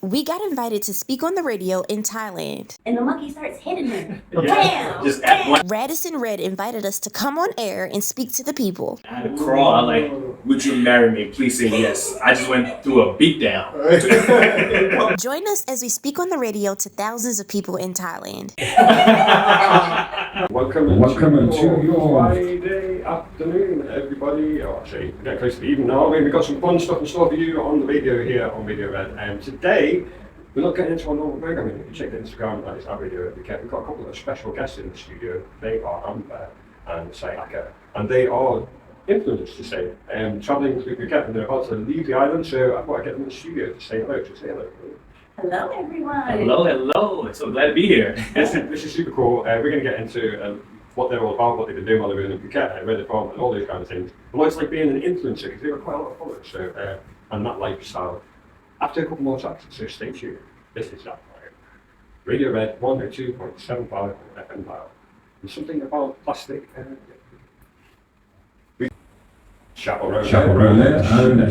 We got invited to speak on the radio in Thailand. And the monkey starts hitting him. Yeah. Bam! Just at one. Radisson Red invited us to come on air and speak to the people. I had to crawl. I'm like, would you marry me? Please say yes. I just went through a beatdown. Join us as we speak on the radio to thousands of people in Thailand. Welcome to your Friday afternoon, everybody. Oh, actually, we're getting close to the evening now. We've got some fun stuff in store for you on the radio here on Video Red. And today, we're not getting into our normal programming. If you check the Instagram, it's our Radio Red. We've got a couple of special guests in the studio. They are Amber and Sayaka, and they are influencers to say, travelling through Phuket, and they're about to leave the island. So I thought I'd get them in the studio to say hello. Hello, everyone. Hello. So glad to be here. This is super cool. We're going to get into what they're all about, what they've been doing while they've been in Phuket, where they're from, and all those kind of things. And what it's like being an influencer, because they've got quite a lot of followers, so, and that lifestyle. After a couple more tracks, so stay tuned. This is that Radio Red 102.75 FM dial. And something about plastic. Chaperone there. The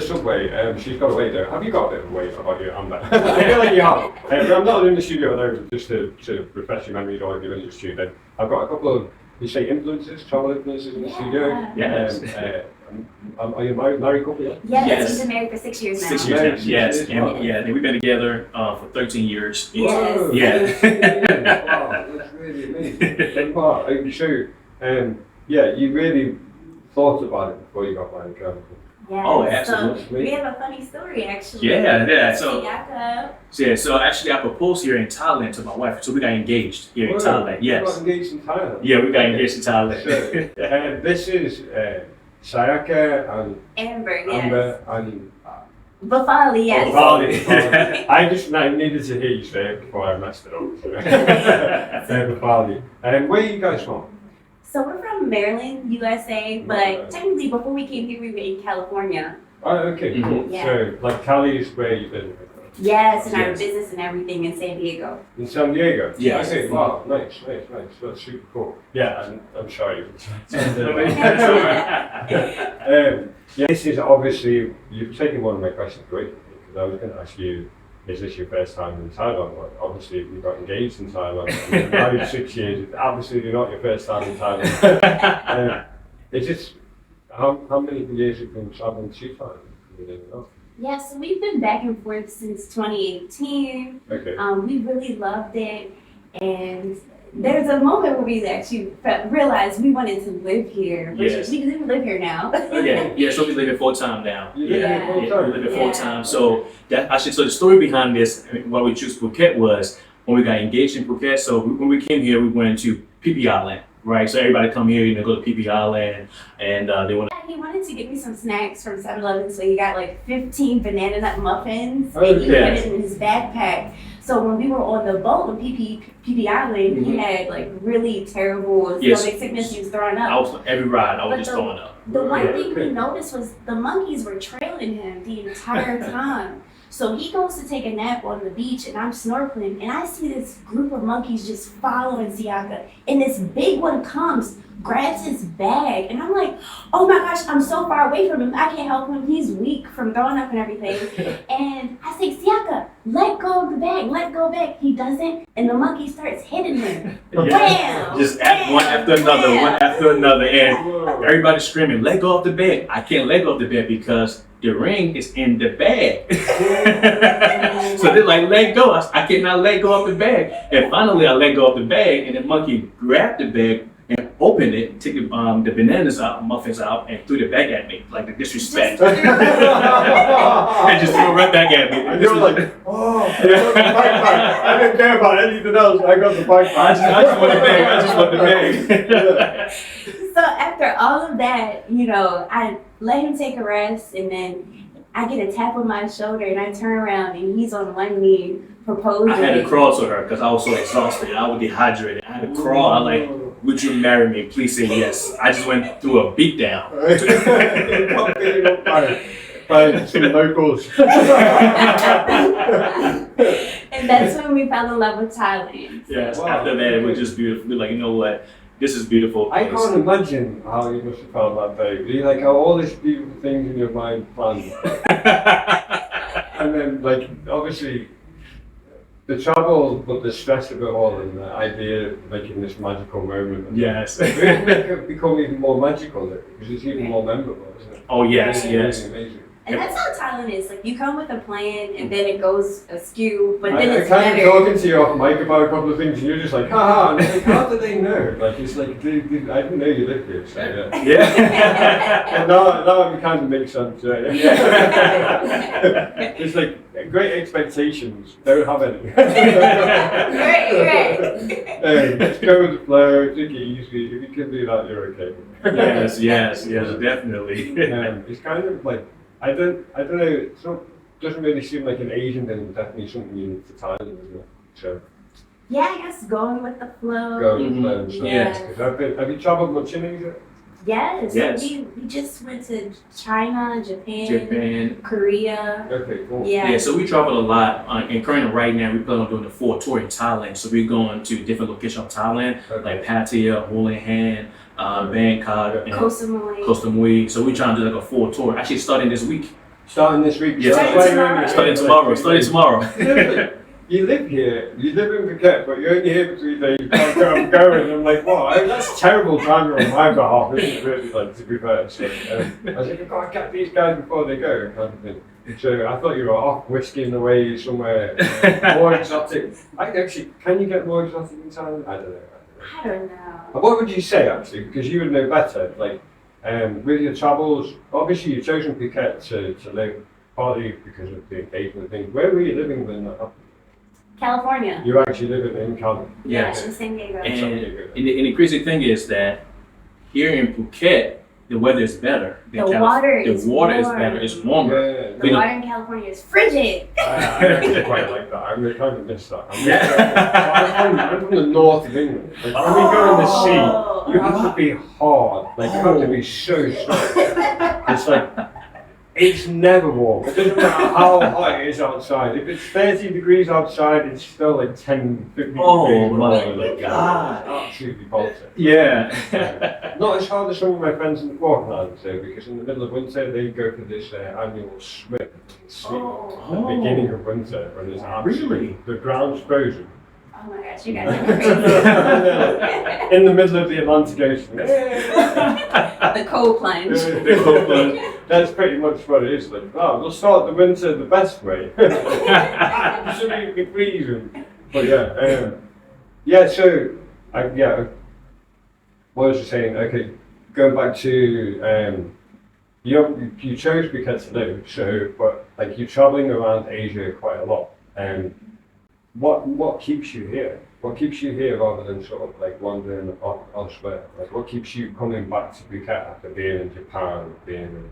subway, she's got a weight there. Have you got a bit of a weight about you, Amber? I feel like you have. But I'm not in the studio now just to refresh your memories, or if you're in the studio. Then I've got a couple of, you say influencers, travel influencers in the studio. Yes. Are you married couple yet? Yes, we've been married for 6 years now. 6 years now. Yes. And we've been together for 13 years. Yes. Yeah. Wow, that's really amazing. Wow, you really thought about it before you got married, Yes. Oh, absolutely. So we have a funny story, actually. Yeah. So Actually, I proposed here in Thailand to my wife. So we got engaged here in Thailand. You Yes. got engaged in Thailand? Yeah, we got engaged in Thailand. So, this is Sayaka and Amber, yes. Amber and Bafali, yes. Bafali. I needed to hear you say it before I messed it up. Bafali. Where are you guys from? So we're from Maryland, USA, but technically before we came here, we were in California. Oh, okay, cool. Yeah. So, like Cali is where you've been? Yes, and our Yes. business and everything in San Diego. In San Diego? Yes. Okay, wow, nice. That's super cool. Yeah, and I'm sorry. This is obviously, you've taken one of my questions away from me, because I was going to ask you, is this your first time in Thailand? Well, obviously, you got engaged in Thailand. You've been married 6 years. Obviously, you're not your first time in Thailand. It's just, how many years have you been traveling to Thailand? You didn't know. Yeah, so we've been back and forth since 2018. Okay. We really loved it, and there's a moment where we actually realized we wanted to live here. Yes. We live here now. So we live in full time now. You live here full time? We live in full time. So so the story behind this, why we chose Phuket was when we got engaged in Phuket. So when we came here, we went to Phi Island, right? So everybody come here, go to Phi Island, and they want. He wanted to get me some snacks from 7-Eleven, so he got like 15 banana nut muffins, Oh, and he yeah. put it in his backpack. So when we were on the boat on Phi Island, he had like really terrible stomach sickness. He was throwing up. Every ride, I was But just the- throwing up. The one thing we noticed was the monkeys were trailing him the entire time. So he goes to take a nap on the beach, and I'm snorkeling, and I see this group of monkeys just following Siaka. And this big one comes, grabs his bag, and I'm like, oh my gosh, I'm so far away from him. I can't help him. He's weak from throwing up and everything. And I say, Siaka, let go of the bag, let go back. He doesn't, and the monkey starts hitting him. Bam! Just Bam! one after another, Bam! one after another, and Whoa. everybody's screaming, "Let go of the bag!" I can't let go of the bag because the ring is in the bag. So they're like, "Let go!" I cannot let go of the bag. And finally, I let go of the bag, and the monkey grabbed the bag and opened it, took the bananas out, muffins out, and threw the bag at me, like the disrespect, and just threw it right back at me. And you were like, oh, I got the backpack. I didn't care about anything else. I got the backpack. I just want the bag. I just want the bag. So after all of that, I let him take a rest, and then I get a tap on my shoulder, and I turn around, and he's on one knee proposing. I had to crawl to her because I was so exhausted. I was dehydrated. I had to crawl. I'm like, would you marry me? Please say yes. I just went through a beatdown. By some locals. And that's when we fell in love with Thailand. Yes. Wow. After that, it was just beautiful. We're like, you know what? This is beautiful. I can't imagine how you must have felt that day. You like have all these beautiful things in your mind planned. And then, like, obviously, the travel, but the stress of it all, and the idea of making this magical moment. Yes. It make it become even more magical, because it's even more memorable, isn't it? Oh yes, It's yes. really amazing. And that's how Thailand is. Like, you come with a plan, and then it goes askew, but then I it's kind of better. talking to you off mic about a couple of things, and you're just like, haha, and I'm like, how do they know? Like, it's like, I didn't know you lived here, so yeah. Yeah. And now it kind of makes sense, yeah. It's like, great expectations, don't have any. Right. Just go with the flow, take it easy. If you can do that, you're okay. Yes, definitely. It's kind of like, I don't know, it's not, doesn't really seem like an Asian thing, but definitely something unique to Thailand, isn't it? So, Yeah, I guess going with the flow. go with the flow and stuff. Yeah. Have you traveled much in Asia? Yes. Yes. We just went to China, Japan, Japan. Korea. Okay, cool. Yeah. Yeah, so we travel a lot. In currently right now, we plan on doing a full tour in Thailand. So we're going to different locations of Thailand, like Pattaya, Hulahan, Bangkok, and Koh Samui. Koh Samui. So we're trying to do like a full tour. Actually, starting this week. Starting this week? Yeah, Starting starting tomorrow. You live here, you live in Phuket, but you're only here for 3 days, you can't go, I'm going. I'm like, what? That's terrible timing on my behalf, isn't it, really, like, to be fair. So, I was like, I've got to get these guys before they go, kind of thing. So I thought you were off whisking away somewhere more exotic. Can you get more exotic in Thailand? I don't know. I don't know. What would you say, actually, because you would know better, like, with your travels, obviously you've chosen Phuket to live, partly because of the engagement thing. Where were you living when that happened? California. You're actually living in California. Yes. Yeah, in San Diego. And the crazy thing is that here in Phuket, the weather is better. The water is better. It's warmer. Yeah, The water in California is frigid. I actually quite like that. I really kind of miss that. I'm from the north of England. Like, when we go in the sea, you have to be hard. Like, you have to be so strong. It's like, it's never warm. It doesn't matter how hot it is outside. If it's 30 degrees outside, it's still like 10, 15 Oh degrees. my God. Absolutely Baltic. Yeah. Not as hard as some of my friends in the Falklands, because in the middle of winter they go for this annual swim at the beginning of winter when it's absolutely the ground's frozen. Oh my gosh, you guys are crazy. In the middle of the Atlantic Ocean. The cold plunge. That's pretty much what it is. Like, oh, we'll start the winter the best way. Absolutely freezing. But so what was I saying? Okay, going back to you chose Phuket to live, so but like you're traveling around Asia quite a lot. What keeps you here? What keeps you here rather than sort of like wandering off elsewhere? Like what keeps you coming back to Phuket after being in Japan, being in...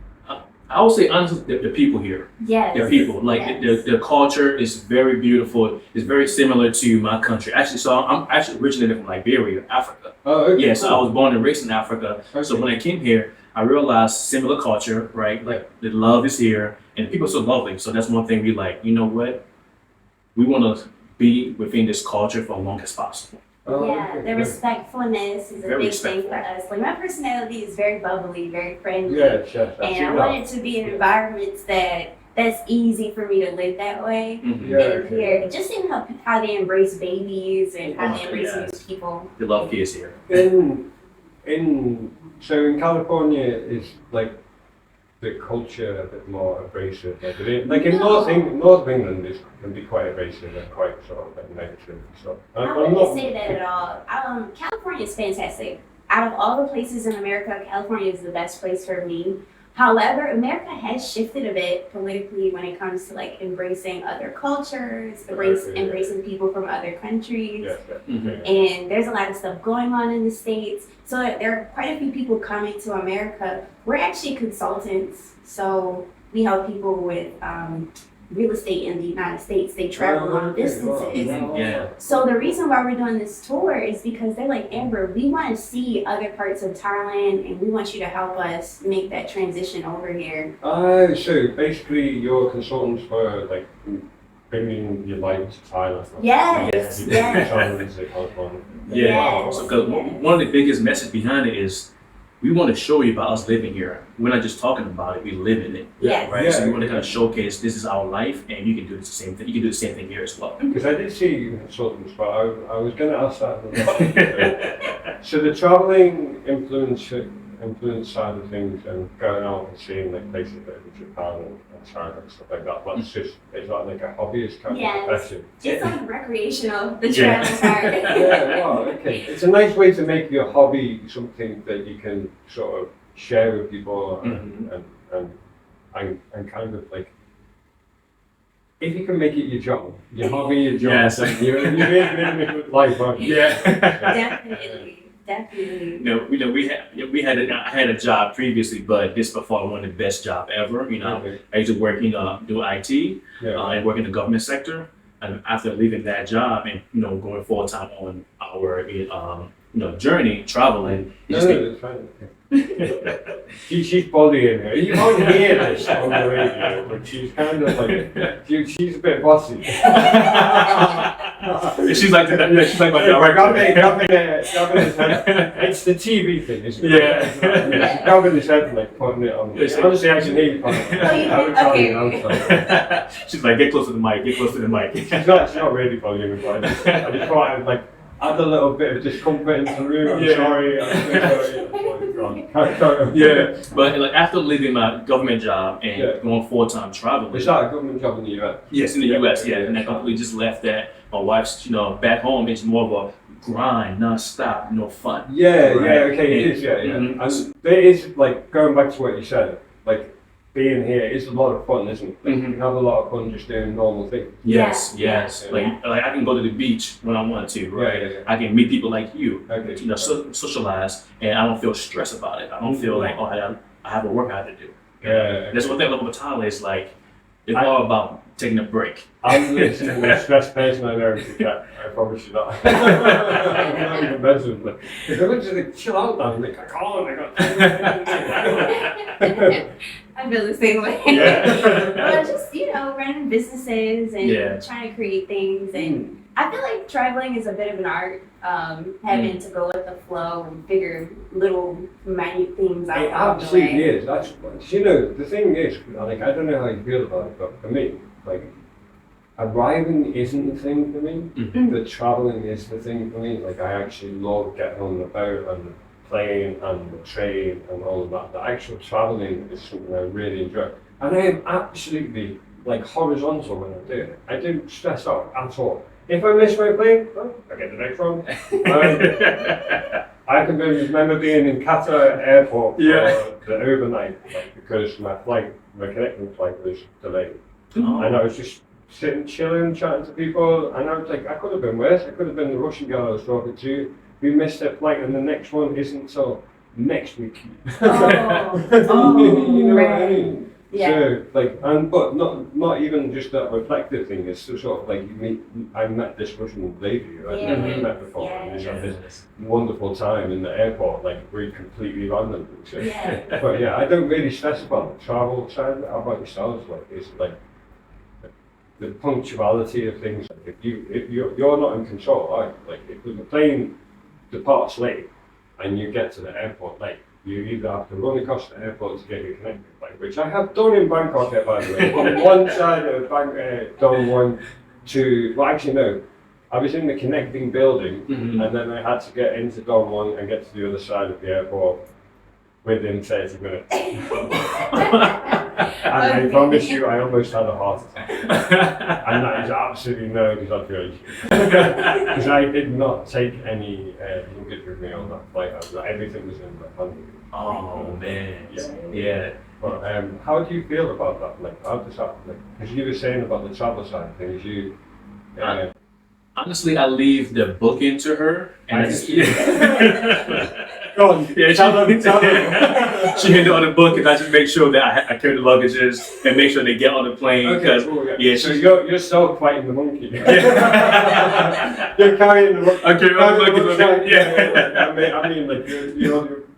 I would say honestly, the people here. Yes. The people, like Yes. the culture is very beautiful. It's very similar to my country. Actually, so I'm actually originally from Liberia, Africa. Oh, okay. Yeah, so I was born and raised in Africa. Okay. So when I came here, I realized similar culture, right? Like the love is here, and the people are so lovely. So that's one thing we like. You know what? We want to be within this culture for as long as possible. Yeah, the respectfulness is a Very big thing for us. Like my personality is very bubbly, very friendly. Yes, And I want it to be in environments that's easy for me to live that way. Mhm. Yeah, And here, just seeing how they embrace babies and how they embrace yes. new people. The love kids here. So in California is like the culture a bit more abrasive. Like in North of England is can be quite abrasive and quite sort of like negative and stuff. I wouldn't say that at all. California is fantastic. Out of all the places in America, California is the best place for me. However, America has shifted a bit politically when it comes to like embracing other cultures, embracing people from other countries. Mhm. And there's a lot of stuff going on in the States. So there are quite a few people coming to America. We're actually consultants. So we help people with real estate in the United States. They travel long distances. Yeah. So the reason why we're doing this tour is because they're like, Amber, we want to see other parts of Thailand and we want you to help us make that transition over here. Oh, so basically you're consultants for like bringing your life to Thailand. Yes, yes. Traveling to California. Yeah. Yes, So 'cause yes. one of the biggest message behind it is we want to show you about us living here. We're not just talking about it; we live in it. Yes. Right. Yeah. So we want to kind of showcase this is our life, and you can do the same thing. You can do the same thing here as well. Because I did see you consultants, but I was going to ask that. So the traveling influence side of things and going out and seeing like places like Japan and China and stuff like that. That's just is that like a hobbyist kind Yes. of profession? It's like recreational, the Yeah. travel part. Yeah, wow, okay. It's a nice way to make your hobby something that you can sort of share with people and kind of like, if you can make it your job, your hobby, your job, Yes. then you're living a good life, aren't you? Definitely. I had a job previously, but this by far one of the best job ever. Okay. I used to work do IT Yeah. and work in the government sector. And after leaving that job and going full time on our journey traveling, you No, just it's fine. She's bullying her. You won't hear this on the radio, but she's kind of like, she's a bit bossy. she's like my Grabbing his head. It's the TV thing, isn't it? Yeah. Grabbing his head and like putting it on. Honestly, I can hear you. Okay. She's like, get close to the mic, get close to the mic. She's not really bullying me, but I just thought I'd like add a little bit of discomfort into the room. I'm Yeah. sorry. Yeah, but like after leaving my government job and Yeah. going full-time traveling. Is that a government job in the US? Yes, in the Yeah. US, yeah. Yeah. And I completely just left that. My wife's, back home, it's more of a grind, non-stop, no fun. Yeah, Right. yeah, okay, it is, yeah. Mhm. And there is, like, going back to what you said, like, being here is a lot of fun, isn't it? Like, Mhm. you can have a lot of fun just doing normal things. Yes, Yeah. yes. Yeah. Like I can go to the beach when I want to, right? Yeah. I can meet people like you, Okay. socialize, and I don't feel stressed about it. I don't feel like, I have a work I have to do. Yeah. That's one thing about Thailand is like, it's all about taking a break. I'm listening to a stressed person I know to get. I promise you that. I'm not even messing with it. If I look just like, chill out, man. I'm like, I feel the same way. Yeah. Well, just running businesses and Yeah. trying to create things, and I feel like traveling is a bit of an art. Having to go with the flow and figure little minute things out. It along the absolutely way. is. That's, the thing is, like, I don't know how you feel about it, but for me, like, arriving isn't the thing for me. Mhm. The traveling is the thing for me. Like, I actually love getting on the boat and the plane and the train and all of that. The actual traveling is something I really enjoy. And I am absolutely, like, horizontal when I do it. I don't stress out at all. If I miss my plane, well, I get the next one. I can remember being in Qatar airport for the overnight, like, because my connecting flight was delayed. Oh. And I was just sitting, chilling, chatting to people, and I was like, I could have been worse. I could have been the Russian girl I was talking to. We missed their flight, and the next one isn't till next week. Oh, you know what I right. mean? Yeah. So, like, but not even just that reflective thing. It's sort of like I met this Russian lady who I'd never met before, and we had this wonderful time in the airport, like, we completely random. So, Yeah. but yeah, I don't really stress about the travel side. How about yourselves? Like, it's like the punctuality of things. Like, if you're not in control, right? Like, if the plane departs late and you get to the airport late, you either have to run across the airport to get your connecting flight, which I have done in Bangkok, by the way. From one side of Dong One to, well, actually no, I was in the connecting building, Mhm. and then I had to get into Dong One and get to the other side of the airport within 30 minutes. And I promise you, I almost had a heart attack. And that is absolutely no exaggeration. Because I did not take any luggage with me on that flight. Everything was in my hand. Oh man. Yeah. Yeah. But how do you feel about that? Like, how does that, like, because you were saying about the travel side of things, Honestly, I leave the booking to her, and I just Go on, yeah, tell them. she handled all the book, and I just make sure that I carry the luggages and make sure they get on the plane. Okay, cool, yeah, so she's- you're still fighting the monkey. Yeah. You're carrying the monkey. I carry all the luggage with me. Yeah. I mean, like,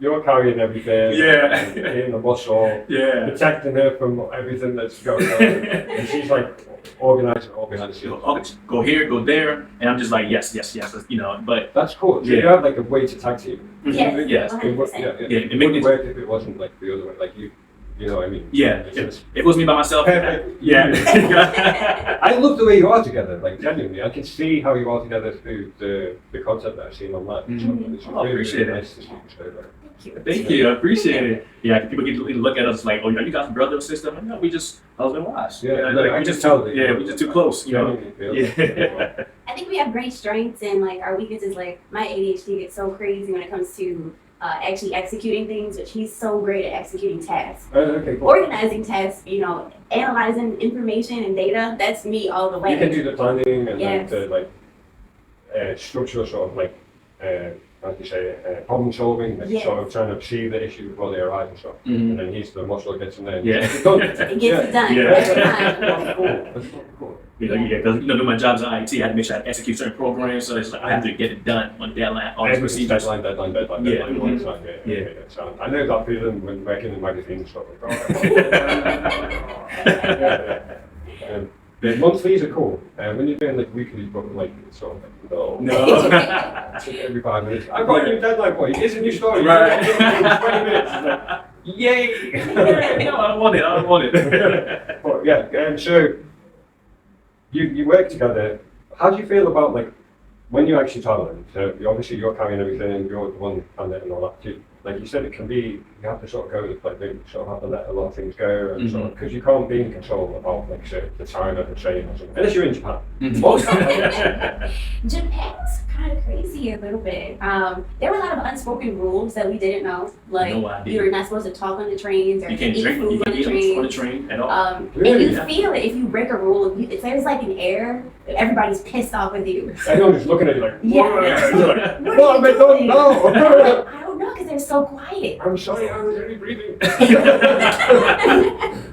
you're carrying everything. Yeah. In the muscle. Yeah. Protecting her from everything that's going on. And she's like, organize. Go here, go there, and I'm just like yes, but That's cool. So Yeah. you have like a way to tag team. Yes, Yes. 100%. it It made wouldn't me. work if it wasn't like the other way. Like you know what I mean? Yeah, It's if just- it was me by myself. Perfect. Yeah. I love the way you are together, like genuinely. I can see how you are together through the content that I've seen online. Mhm. It's Oh, appreciate it. nice to see you so like, Thank you, I appreciate it. Yeah, people get to look at us like, oh, are you guys brother or sister? I'm like, no, we just husband and wives. Yeah, like, no, I we can just tell that. Yeah, we just too close, you know. genuinely feel it. Yeah. I think we have great strengths, and like our weaknesses. Like my ADHD gets so crazy when it comes to actually executing things, which he's so great at executing tasks. Okay, cool. Organizing tasks, analyzing information and data, that's me all the way. You can do the planning and Yes. like the structural sort of like how do you say problem solving, like Yes. sort of trying to see the issue before they arise and stuff. Mhm. And then he's the muscle that gets in there. And Yeah. gets it done. It gets it done Yeah. every time. That's cool. That's cool. Because my job's in IT, I had to make sure I execute certain programs, so it's like I have to get it done on deadline, all these Everything's procedures. deadline, Yeah. all the Mhm. time. Yeah. So I know that feeling when working in magazines and stuff like that. The monthlies are cool. When you're doing like weekly, but like sort of like, No. every 5 minutes. I've got a new deadline for you. Here's a new story. Right. 20 minutes. It's like, yay! No, I don't want it. But yeah, so you work together. How do you feel about like when you're actually traveling? So obviously you're carrying everything, you're the one and all that. Like you said, it can be you have to sort of go with like they sort of have to let a lot of things go and sort of because you can't be in control about like say, the time of the train or something. Unless you're in Japan. Mhm. What's that? Japan's kind of crazy a little bit. There were a lot of unspoken rules that we didn't know. Like No idea. you're not supposed to talk on the trains or You can't eat drink. food You on can't the eat train. on the train at all. And Really? you feel it if you break a rule. There's like an air. Everybody's pissed off with you. Everyone's just looking at you like, Yeah. You're like, What what have I done now? I don't know because they're so quiet. I'm sorry, I was only breathing.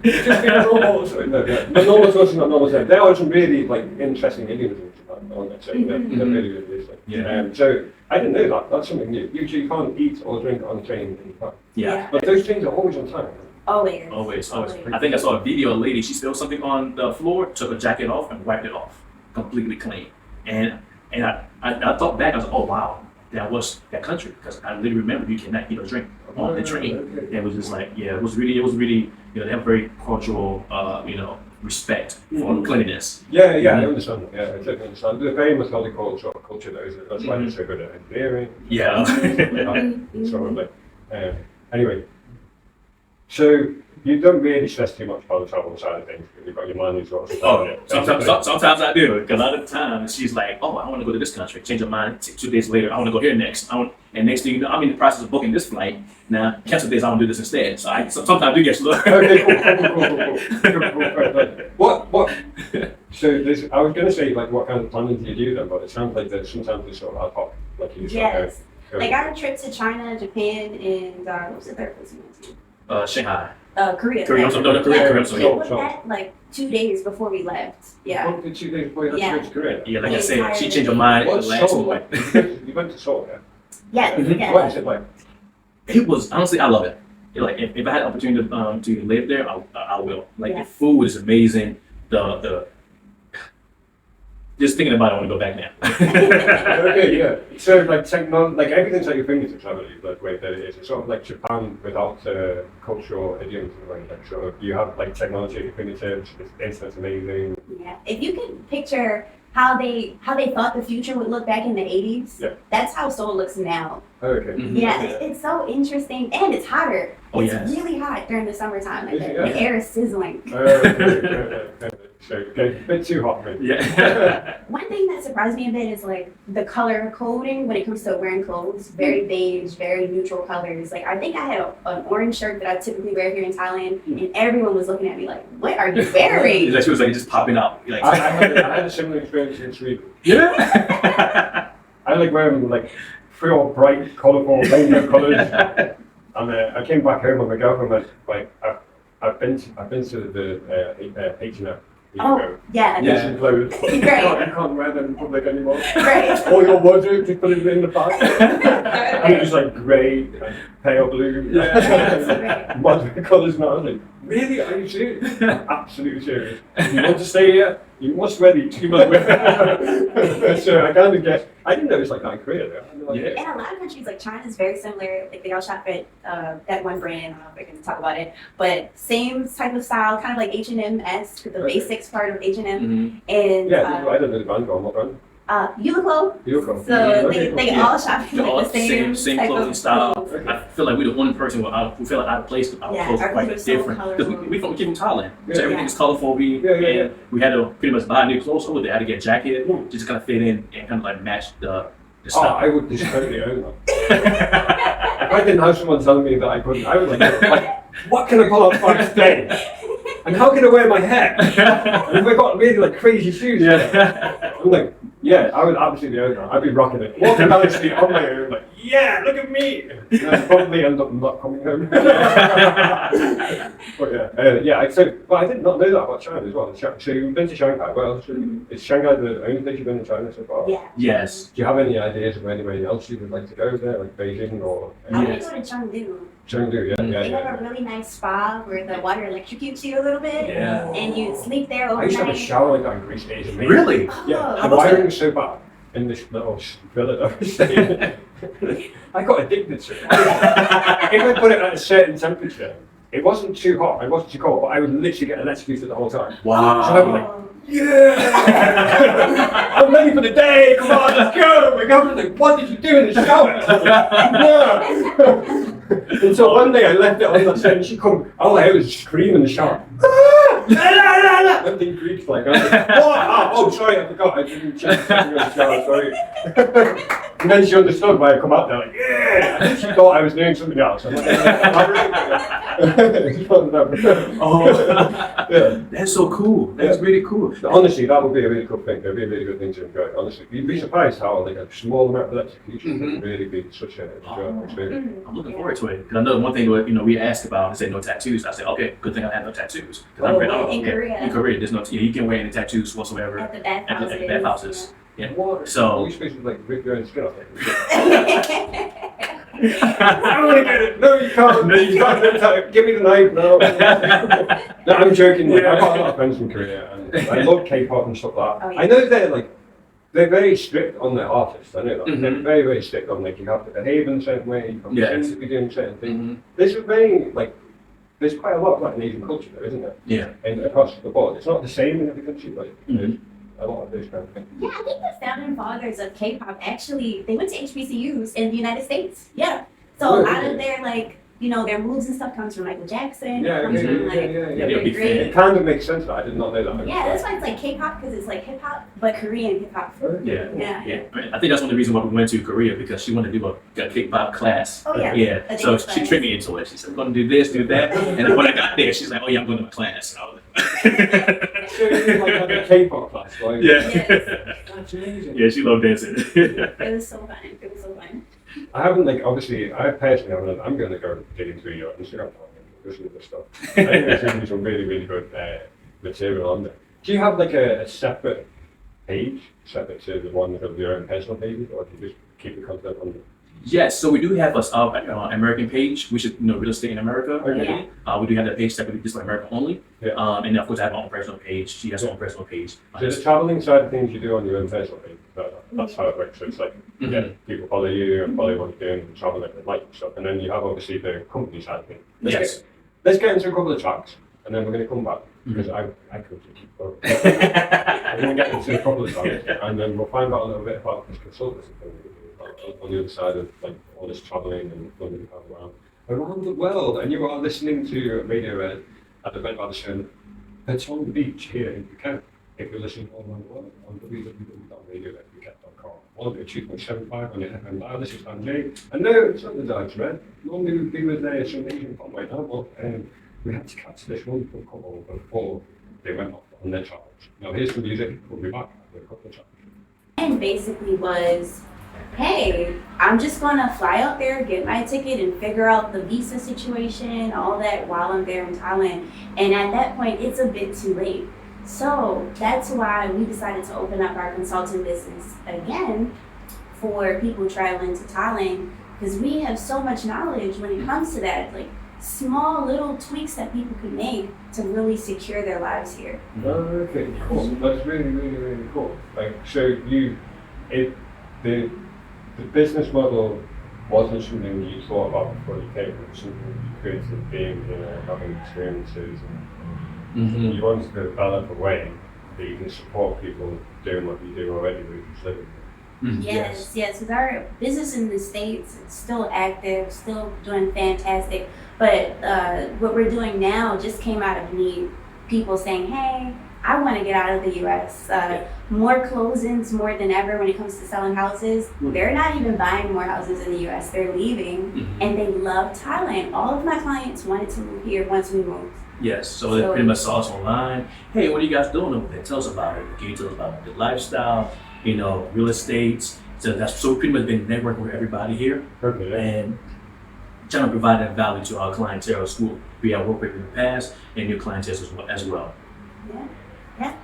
Just being normal. Sorry, no, yeah. But normal person, not normal person. There are some really like interesting idioms in Japan, I want to say. They're really, really interesting. Yeah. So I didn't know that. That's something new. Usually you can't eat or drink on the train in Japan. Yeah. But those trains are always on time. Always. Always. I think I saw a video. A lady, she spilled something on the floor, took her jacket off, and wiped it off, completely clean. And I thought back. I was like, oh wow, that was that country because I literally remember you cannot eat or drink on the train. Okay. And it was just like, yeah, it was really, they have very cultural, respect for cleanliness. Yeah, I Mhm. understand that. Yeah, I totally understand. They're very methodical sort of culture though, isn't it? That's why they're so good at engineering. Yeah. Sort of like, anyway, so you don't really stress too much about the travel side of things because you've got your mind as well. Oh, sometimes I do. Because a lot of the time, she's like, "Oh, I want to go to this country." Change her mind. 2 days later, I want to go here next. And next thing you know, I'm in the process of booking this flight. Now, cancel this. I want to do this instead. So sometimes I do get slow. Okay, cool. What? So I was going to say like, what kind of planning do you do then? But it sounds like that sometimes it's sort of ad hoc, like you just Yes. go. Like our trip to China, Japan, and what was the third place we went to? Shanghai. Korea. Korea. I'm sorry, no, Korea. I'm sorry. We went that like 2 days before we left. Yeah. What did 2 days before you had to go to Korea? Yeah, like I said, she changed her mind at the What's last Seoul moment. like? You went to Seoul, yeah? Yes. Mhm. Yes. What is it like? It was honestly, I love it. Like if I had the opportunity to live there, I will. Like Yeah. the food is amazing. The just thinking about it, I want to go back now. Okay, yeah. So like like everything's at your fingertips, I believe, like the way that it is. It's sort of like Japan without cultural idioms and like sort of you have like technology at your fingertips, it's internet's amazing. Yeah. If you could picture how they thought the future would look back in the 80s, Yeah. that's how Seoul looks now. Okay. Mhm. Yeah, it's so interesting and it's hotter. Oh, it's yes. really hot during the summertime. Like Is it? the air is sizzling. So okay, a bit too hot for me. Yeah. One thing that surprised me a bit is like the color coding when it comes to wearing clothes. Very beige, very neutral colors. Like I think I had an orange shirt that I typically wear here in Thailand, and everyone was looking at me like, "What are you wearing?" It's like she was like just popping out. Like, I had a similar experience in Sweden. yeah. I like wearing like real bright, colourful rainbow colours. And I came back home and my girlfriend went like, I've been to the H&M. Oh, yeah. Yeah. Asian clothes. Right. You can't wear them in public anymore. Right. All your wardrobe, just put it in the bag. And it was like grey and pale blue. Yeah. Moderate colours now. I was like, Really? Are you serious? I'm absolutely serious. If you want to stay here, you must wear these. So I kind of guess. I didn't know it was like that in Korea though. Yeah. And a lot of countries, like China, is very similar. Like they all shop at that one brand. I don't know if I can talk about it, but same type of style, kind of like H&M-esque, the basics part of H&M. Mm-hmm. And Yeah, I don't know the brand. What brand? Uniqlo. Uniqlo. So Okay, they Yeah. all shop in They're all like the same type clothing of style. clothes. I feel like we're the one person who feel like out of place because our Yeah, clothes our are quite clothes are so different. Because colorful. we came from Thailand, Yeah. so everything is colorful. And we had to pretty much buy new clothes over there. I had to get a jacket, just kind of fit in and kind of like match the Oh, style. I would just totally own that. If I didn't have someone telling me that I couldn't, I would like, what can I pull off by today? And how can I wear my hair? And if I got really like crazy shoes, I'm like, yeah, I would absolutely own that. I'd be rocking it. Walking down the street on my own, like, yeah, look at me. And I'd probably end up not coming home. But but I did not know that about China as well. So you've been to Shanghai. Well, is Shanghai the only place you've been in China so far? Yeah. Yes. Do you have any ideas of anywhere else you would like to go there, like Beijing or I want to go to Chengdu. Chengdu? They have a really nice spa where the water electrocutes you a little bit, Yeah. and you sleep there I used to have a overnight. shower like that in Greece days. Amazing. Really? Yeah, Oh. the wiring is so bad in this little villa that I was staying in. I got addicted to it. If I put it at a certain temperature, it wasn't too hot, it wasn't too cold, but I would literally get electrocuted the whole time. Wow. So I'd be like, yeah! I'm ready for the day, come on, let's go! My girlfriend's like, what did you do in the shower? No! Until one day I left it on that set and she come, all I heard was scream in the shower. Everything Greek like, I was like, what? Oh, sorry, I forgot, I didn't check the shower, sorry. And then she understood why I come out there, like, yeah! I think she thought I was doing something else. I'm like, yeah. That's so cool. That's really cool. Honestly, that would be a really cool thing. That would be a really good thing to enjoy. Honestly, you'd be surprised how like a small amount of electrocution can really be such an enjoyable experience. I'm looking forward to it. Because I know one thing that we asked about, they said no tattoos. I said, okay, good thing I have no tattoos. In Korea. In Korea, there's no, you can't wear any tattoos whatsoever At the bathhouses. at the bathhouses. Yeah. What? So- You're supposed to like rip your own skin off. I want to get it. No, you can't. No, you can't. Give me the knife now. No, I'm joking. Like, I've got a lot of friends from Korea, and I love K-pop and stuff like that. Oh, yeah. I know they're very strict on their artists. I know that. They're very, very strict on like you have to behave in a certain way. You have to be doing certain things. There's quite a lot of that in Asian culture, there, isn't there? Yeah. And across the board, it's not the same in every country, but there's a lot of those kind of things. Yeah, I think the founding fathers of K-pop actually, they went to HBCUs in the United States. Yeah. So a lot of their their moves and stuff comes from Michael Jackson. Yeah, comes from They're big great. It kind of makes sense, but I did not know that. Yeah, that's why it's like K-pop because it's like hip-hop, but Korean hip-hop. Yeah. Yeah. I think that's one of the reasons why we went to Korea, because she wanted to do a K-pop class. Oh, yeah. Yeah. A So dance she class. tricked me into it. She said, I'm going to do this, do that. And then when I got there, she's like, oh yeah, I'm going to my class. And I was like, So you like a K-pop class, right? yeah. Yes. That's amazing. Yeah, she loved dancing. It was so fun. It was so fun. I haven't obviously, I personally haven't, I'm going to go dig into your Instagram and listen to this stuff. I think there's going to be some really, really good material on there. Do you have like a separate page, separate to the one of your own personal pages, or do you just keep the content on there? Yes, so we do have a American page, which is real estate in America. Okay. We do have that page separately, just like America only. Yeah. And then of course I have my own personal page. She has her own personal page. So the traveling side of things you do on your own personal page, that's how it works. So it's like, people follow you and follow what you're doing and travel and like stuff. And then you have obviously the company side of things. Let's get into a couple of tracks and then we're going to come back because I could keep going. We're going to get into a couple of tracks and then we'll find out a little bit about this consultancy thing on the other side of like all this traveling and London around the world. And you are listening to Radio Red at the Bed by the Show. It's on the beach here in Phuket. If you're listening all around the world on www.radioredphuket.com. 102.75 on your FM dial. This is Sanjay. And no, it's not the Dodge Red. Normally we'd be with some Asian pop right now, but we had to catch this wonderful couple before they went off on their travels. Now here's some music. We'll be back with a couple of tracks. And basically was, hey, I'm just gonna fly out there, get my ticket, and figure out the visa situation, all that while I'm there in Thailand. And at that point, it's a bit too late. So that's why we decided to open up our consulting business again for people traveling to Thailand, because we have so much knowledge when it comes to that. Like, small little tweaks that people could make to really secure their lives here. Okay, cool. That's really, really, really cool. Like, so the business model wasn't something you thought about before you came. It was something you created being here, having experiences, and you wanted to develop a way that you can support people doing what you do already, which is living. Yes. Because our business in the States is still active, still doing fantastic. But what we're doing now just came out of need. People saying, hey, I want to get out of the U.S. More closings, more than ever when it comes to selling houses. They're not even buying more houses in the U.S. They're leaving, and they love Thailand. All of my clients wanted to move here once we moved. Yes, so they pretty much saw us online. Hey, what are you guys doing over there? Tell us about it. Can you tell us about the lifestyle, real estate? So we've pretty much been networking with everybody here. Okay. And trying to provide that value to our clientele who we have worked with in the past and new clientele as well. Yeah.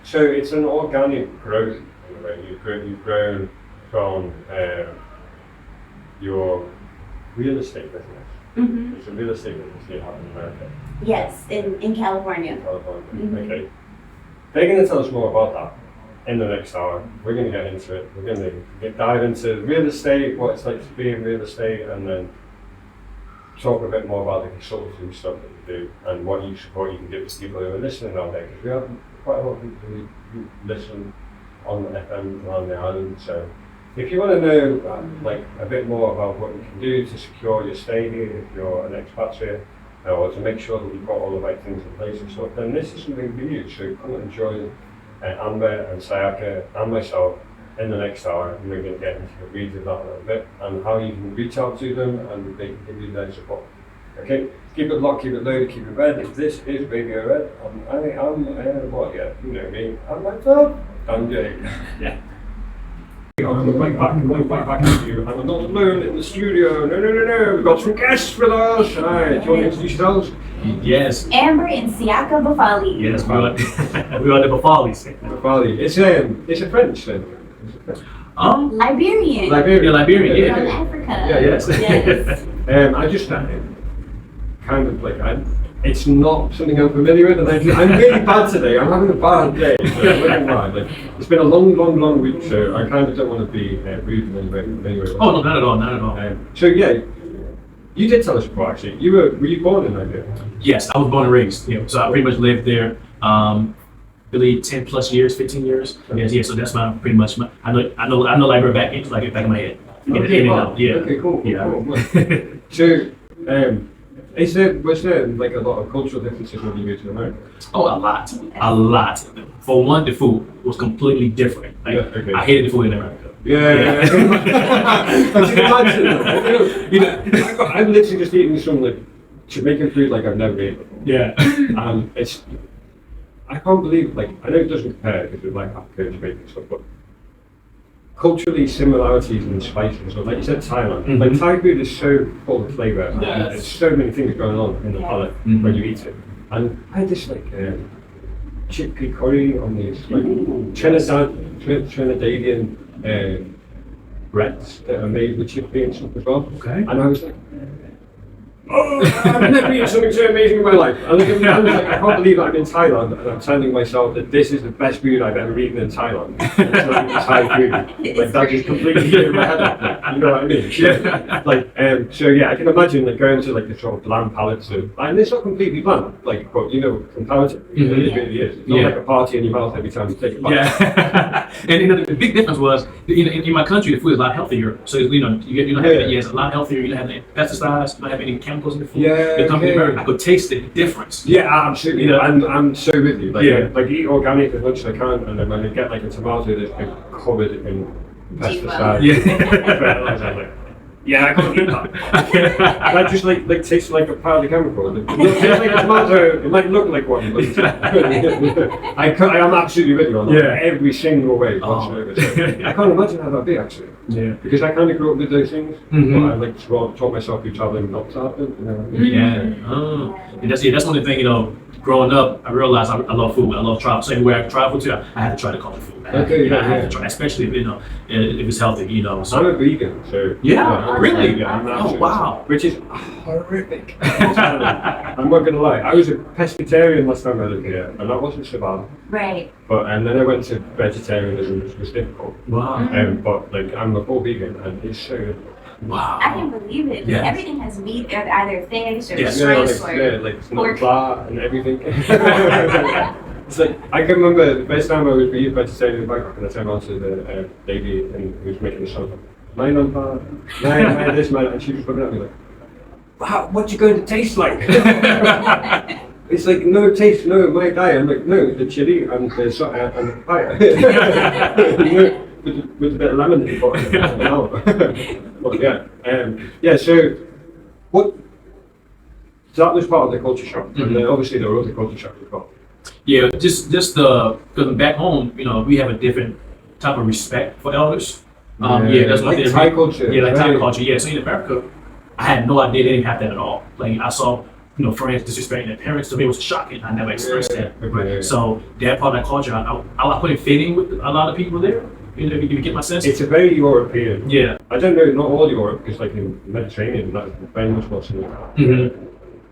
So it's an organic growth. Right? You've grown from your real estate business. It's a real estate business you have in America. Yes, in California. Okay. They're going to tell us more about that in the next hour. We're going to get into it. We're going to dive into real estate, what it's like to be in real estate, and then talk a bit more about the consultancy stuff that you do and what support you can give to people who are listening out there. Because we have quite a lot of people who listen on the FM around the island. So if you want to know a bit more about what you can do to secure your stay here if you're an expatriate, or to make sure that you've got all the right things in place and stuff, then this is something for you. So come and join Amber and Sayaka and myself in the next hour, and we're going to get into the weeds of that a little bit and how you can reach out to them and they can give you their support. Okay, keep it locked, keep it loaded, keep it red. This is Radio Red, and I am what? Yeah, you know me. I'm myself. I'm Jay. Yeah. I'm right back with you. I'm not alone in the studio. No. We've got some guests with us. Hi, do you want to introduce yourselves? Yes. Amber and Siaka Bafali. Yes, we are the Bafalis. Bafali. It's a French thing. Liberian. Liberian, yeah. From Africa. Yeah, yes. Yes. I just kind of it's not something I'm familiar with, and I'm really bad today. I'm having a bad day. So it's been a long week, so I kind of don't want to be rude in any way. Oh no, not at all. So yeah, you did tell us before actually. Were you born in Nigeria? Yes, I was born and raised. Yeah, so I pretty much lived there. Really 10 plus years, 15 years. Yeah, so that's pretty much I know Liberia back in my head. Okay, cool. So, was there a lot of cultural differences when you moved to America? Oh, a lot. For one, the food was completely different. I hated the food in America. Yeah. I can imagine. I'm literally just eating some Jamaican food I've never eaten. Yeah. I can't believe, I know it doesn't compare because it's Africa and Jamaica and stuff, but culturally similarities in spices and stuff. Like you said, Thailand. Thai food is so full of flavour. Yes. There's so many things going on in the palate when you eat it. And I had this chickpea curry on these Trinidadian breads that are made with chickpea and stuff as well. Okay. And I was like, oh, I've never eaten something so amazing in my life. And I can't believe I'm in Thailand and I'm telling myself that this is the best food I've ever eaten in Thailand. It's Thai food. That just completely hit my head up. You know what I mean? Yeah. So yeah, I can imagine going to the sort of bland palates and it's not completely bland, but comparatively, it really is. It's not like a party in your mouth every time you take a bite. Yeah. And the big difference was in my country the food is a lot healthier. So you don't have it's a lot healthier. You don't have any pesticides. You don't have any chemicals in the food. I could taste the difference. Yeah, absolutely. I'm so with you. Eat organic as much as I can, and then when I get a tomato that's been covered in pesticides. Yeah, I can't eat that. That just tastes like a powder chemical. It tastes like a tomato. It might look like one, but I am absolutely with you on that. Every single way. Whatsoever. So I can't imagine how that'd be actually. Yeah. Because I kind of grew up with those things, but I taught myself through traveling not to have them. And that's one of the things, growing up, I realized I love food. I love travel. So anywhere I travel to, I had to try to cook food. I had to try, especially if it's healthy. So I'm a vegan, so yeah. Really? Yeah, I'm Oh, absolutely- wow. Which is horrific. I'm not gonna lie. I was a pescatarian last time I lived here, and that wasn't so bad. Right. But and then I went to vegetarianism, which was difficult. Wow. But like I'm a full vegan, and it's so good. Wow. I can believe it. Yes. Everything has meat, either fish or Yes. rice or like it's not pork. flat and everything. It's like I can remember the first time I was vegetarian in Bangkok, and I turned around to the lady who was making the salad. Mine on fire, mine this, mine, and she was looking at me like, "Wow, what's it going to taste like?" It's like no taste, no my diet. I'm like, no, the chili and the salt and the fire. with a bit of lemon in it. But yeah. So what? So that was part of the culture shock, and then obviously there were other culture shocks as well. Yeah, just because back home, we have a different type of respect for elders. That's what like they Thai culture. Yeah, like Thai right? culture. Yeah, so in America, I had no idea they didn't have that at all. Like I saw, friends disrespecting their parents. To me, it was shocking. I never experienced that. Okay. So that part of that culture, I couldn't fit in with a lot of people there. If you get my sense. It's a very European. Yeah. I don't know, not all Europe, because like in Mediterranean, that's very much more similar.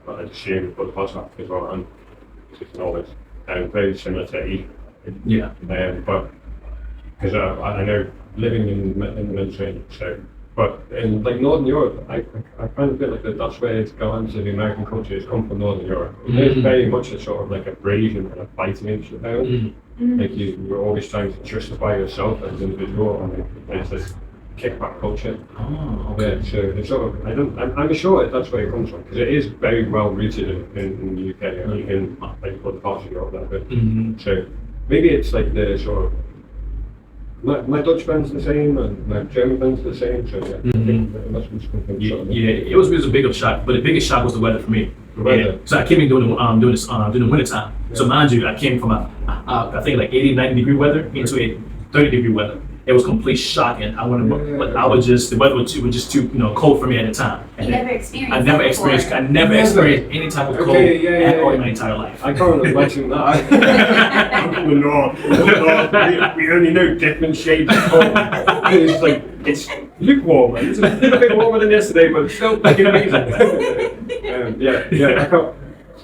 But I assume for the podcast as well, and it's knowledge, and very similar to Asia. Yeah. But because I know living in the Mediterranean, so. But in like Northern Europe, I kind of feel like that's where it's gone. So the American culture has come from Northern Europe. There's very much a sort of like abrasion and a fighting nature about it. Like you're always trying to justify yourself as an individual, and it's this kickback culture. Oh, okay. Yeah, so it's sort of I'm sure that's where it comes from, because it is very well rooted in the UK and in like other parts of Europe that bit. So maybe it's like the sort of my Dutch friends the same and my German friends the same. So yeah, I think it must be something. It was a big shock, but the biggest shock was the weather for me. The weather. Yeah. So I came in during the winter time. So mind you, I came from I think like 80, 90 degree weather into a 30 degree weather. It was complete shocking. The weather was just too cold for me at the time. You never experienced I never that experienced before. any type of cold at all in my entire life. I can't imagine that. I'm from the north. We only know different shades of cold. It's like it's lukewarm. It's a little bit warmer than yesterday, but it's still fucking amazing. I can't.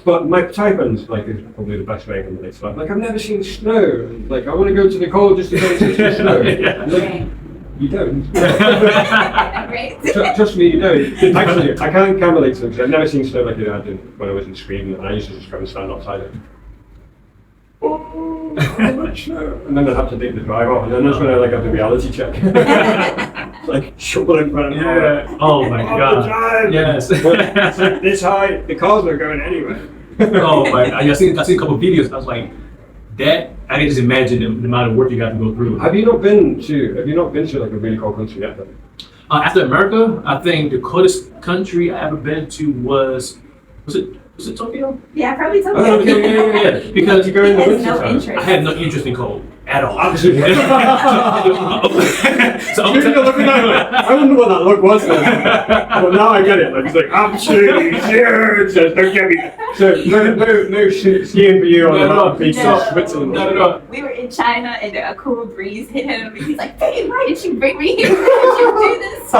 But my Thai friends like is probably the best way I can relate to that. Like I've never seen snow. Like I want to go to the cold just to go see some snow. Like, you don't. Right? Trust me, you don't. Actually, I can't relate to them because I've never seen snow like I did when I was in Sweden, and I used to just go and stand outside it. Oh, how much snow? And then I'd have to take the drive off, and then that's when I have the reality check. It's like shoveling front of me. Oh my god. Yes. But it's like this high, the cars are going anywhere. Oh my god. I seen a couple of videos. I was like, that. I can just imagine the amount of work you got to go through. Have you not been to like a really cold country yet? Then? After America, I think the coldest country I ever been to was it Tokyo? Yeah, probably Tokyo. Oh, yeah. Because you go in the He has winter no time. interest. I had no interest in cold at all. Absolutely. So You're looking at me like, I wonder what that look was then. But now I get it. Like, it's like, absolutely huge. Don't get me. So, no skiing for you on the mountain beach in Switzerland. No. We were in China and a cool breeze hit him, and he's like, "Babe, why did you bring me here? Why did you do this?"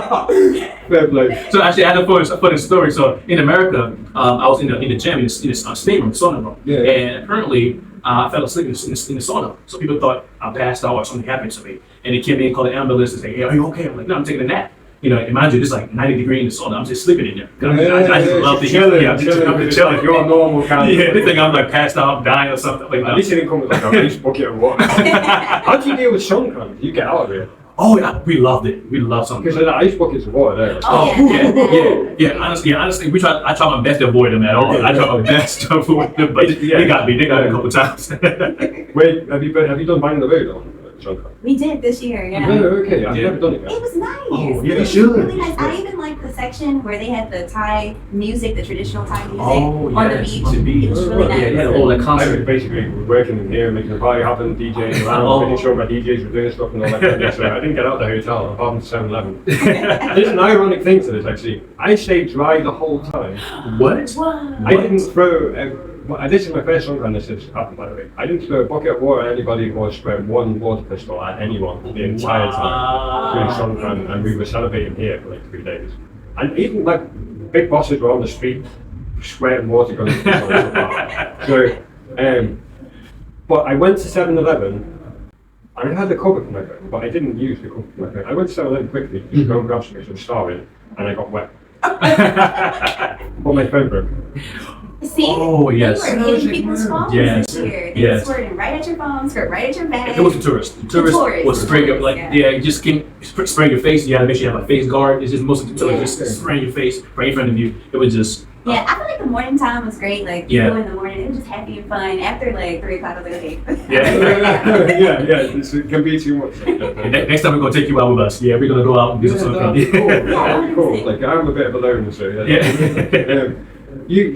Fair play. So actually, I had a funny story. So in America, I was in the gym in this steam room, sauna room, Yeah. and apparently I fell asleep in the sauna. So people thought I passed out or something happened to me, and they came in, called the ambulance, and say, "Hey, are you okay?" I'm like, "No, I'm taking a nap." And mind you, it's like 90 degrees in the sauna. I'm just sleeping in there. I just love the heat. chilling. Yeah, I'm just chilling. You're a normal kind of. Yeah, they think I'm like passed out, dying or something like At that. least you didn't come with like a ice bucket of water. How do you deal with sun? You get out of here. Oh, yeah, we loved it. We loved something. Because the ice buckets of water there. Oh, Yeah. Honestly, I try my best to avoid them at all. I try my best to avoid them, but they got me. They got me a couple times. Wait, have you done Bang the Road on Sunshine? We did this year, yeah. Oh, okay. I've Yeah. never done it yet. It was nice. Oh, yeah, It was you should. really nice. I even liked the section where they had the Thai music, the traditional Thai music Oh, on the yes, beach. on the beach. It was really Oh, nice. Yeah, all that I was concert. basically working in here, making the party happen, DJing around, Oh. making sure my DJs were doing stuff and all that kind of stuff. I didn't get out of the hotel apart from 7-Eleven. There's an ironic thing to this actually. I stayed dry the whole time. What? Wow. I didn't throw well, this is my first song and this has happened, by the way. I didn't throw a bucket of water at anybody or spray one water pistol at anyone the entire time through Songkran, and we were celebrating here for like 3 days. And even like big bosses were on the street squirting water guns. So, but I went to 7-Eleven and I had the cover for my phone, but I didn't use the cover for my phone. I went to 7-Eleven quickly to go and grab something, so I was starving, and I got wet. But my phone broke. See? Oh, yes. They were hitting people's phones Yes. this year. They Yes. were squirting right at your phone, squirt right at your bag. It was a tourist. The tourist was spraying up like, yeah, you just can't spray your face. You gotta make sure you have a face guard. It's just most of the tourists just spraying your face right in front of you. It was just. Yeah, I feel like the morning time was great. Like, Yeah. people in the morning, it was just happy and fun. After like 3 o'clock, I was like, okay. Yeah, it can be too much. Next time we're gonna take you out with us. Yeah, we're gonna go out and do some Cool. Yeah, cool. Like I'm a bit of a loner, so Yeah.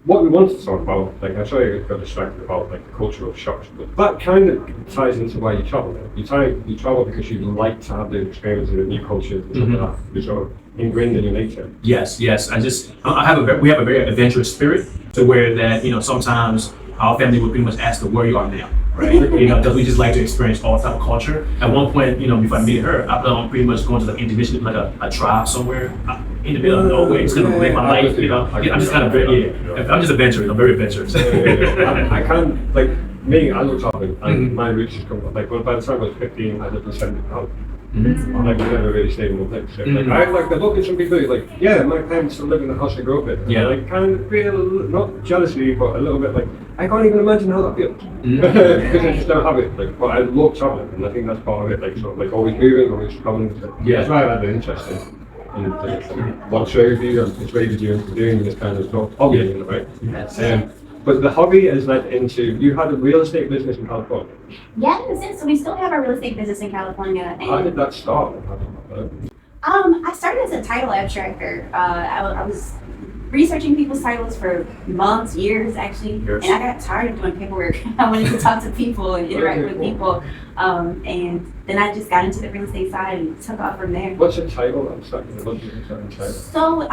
What we wanted to talk about, like I saw you got distracted about like the cultural shocks, but that kind of ties into why you travel. You travel because you like to have the experience of new cultures and stuff like that. You're sort of ingrained in your nature. Yes. We have a very adventurous spirit to where that, sometimes our family would pretty much ask her where you are now, right? Because we just like to experience all type of culture. At one point, before I met her, I planned on pretty much going to like Indonesia, like a tribe somewhere in the middle of nowhere. It's gonna make my life, I'm just kind of I'm just adventurous. I'm very adventurous. I can't, like, me, I love traveling, and my roots just come, like, well, by the time I was 15, I lived in Senegal. Like, we never really stayed in one place. So, like, I like to look at some people who, like, yeah, my parents still live in the house I grew up in. Yeah. And I kind of feel, not jealousy, but a little bit like, I can't even imagine how that feels. Because I just don't have it. Like, but I love traveling, and I think that's part of it, like, sort of, like, always moving, always traveling. So Yeah. that's why I had an interest in what shows you and persuaded you into doing this kind of stuff, hobby, right? Yes. But the hobby has led into, you had a real estate business in California. Yeah, so we still have our real estate business in California. How did And that start? I started as a title abstractor. I was researching people's titles for months, years actually, Years. and I got tired of doing paperwork. I wanted to talk to people and interact with people, and then I just got into the real estate side and took off from there. What's a title? I'm stuck in the title. So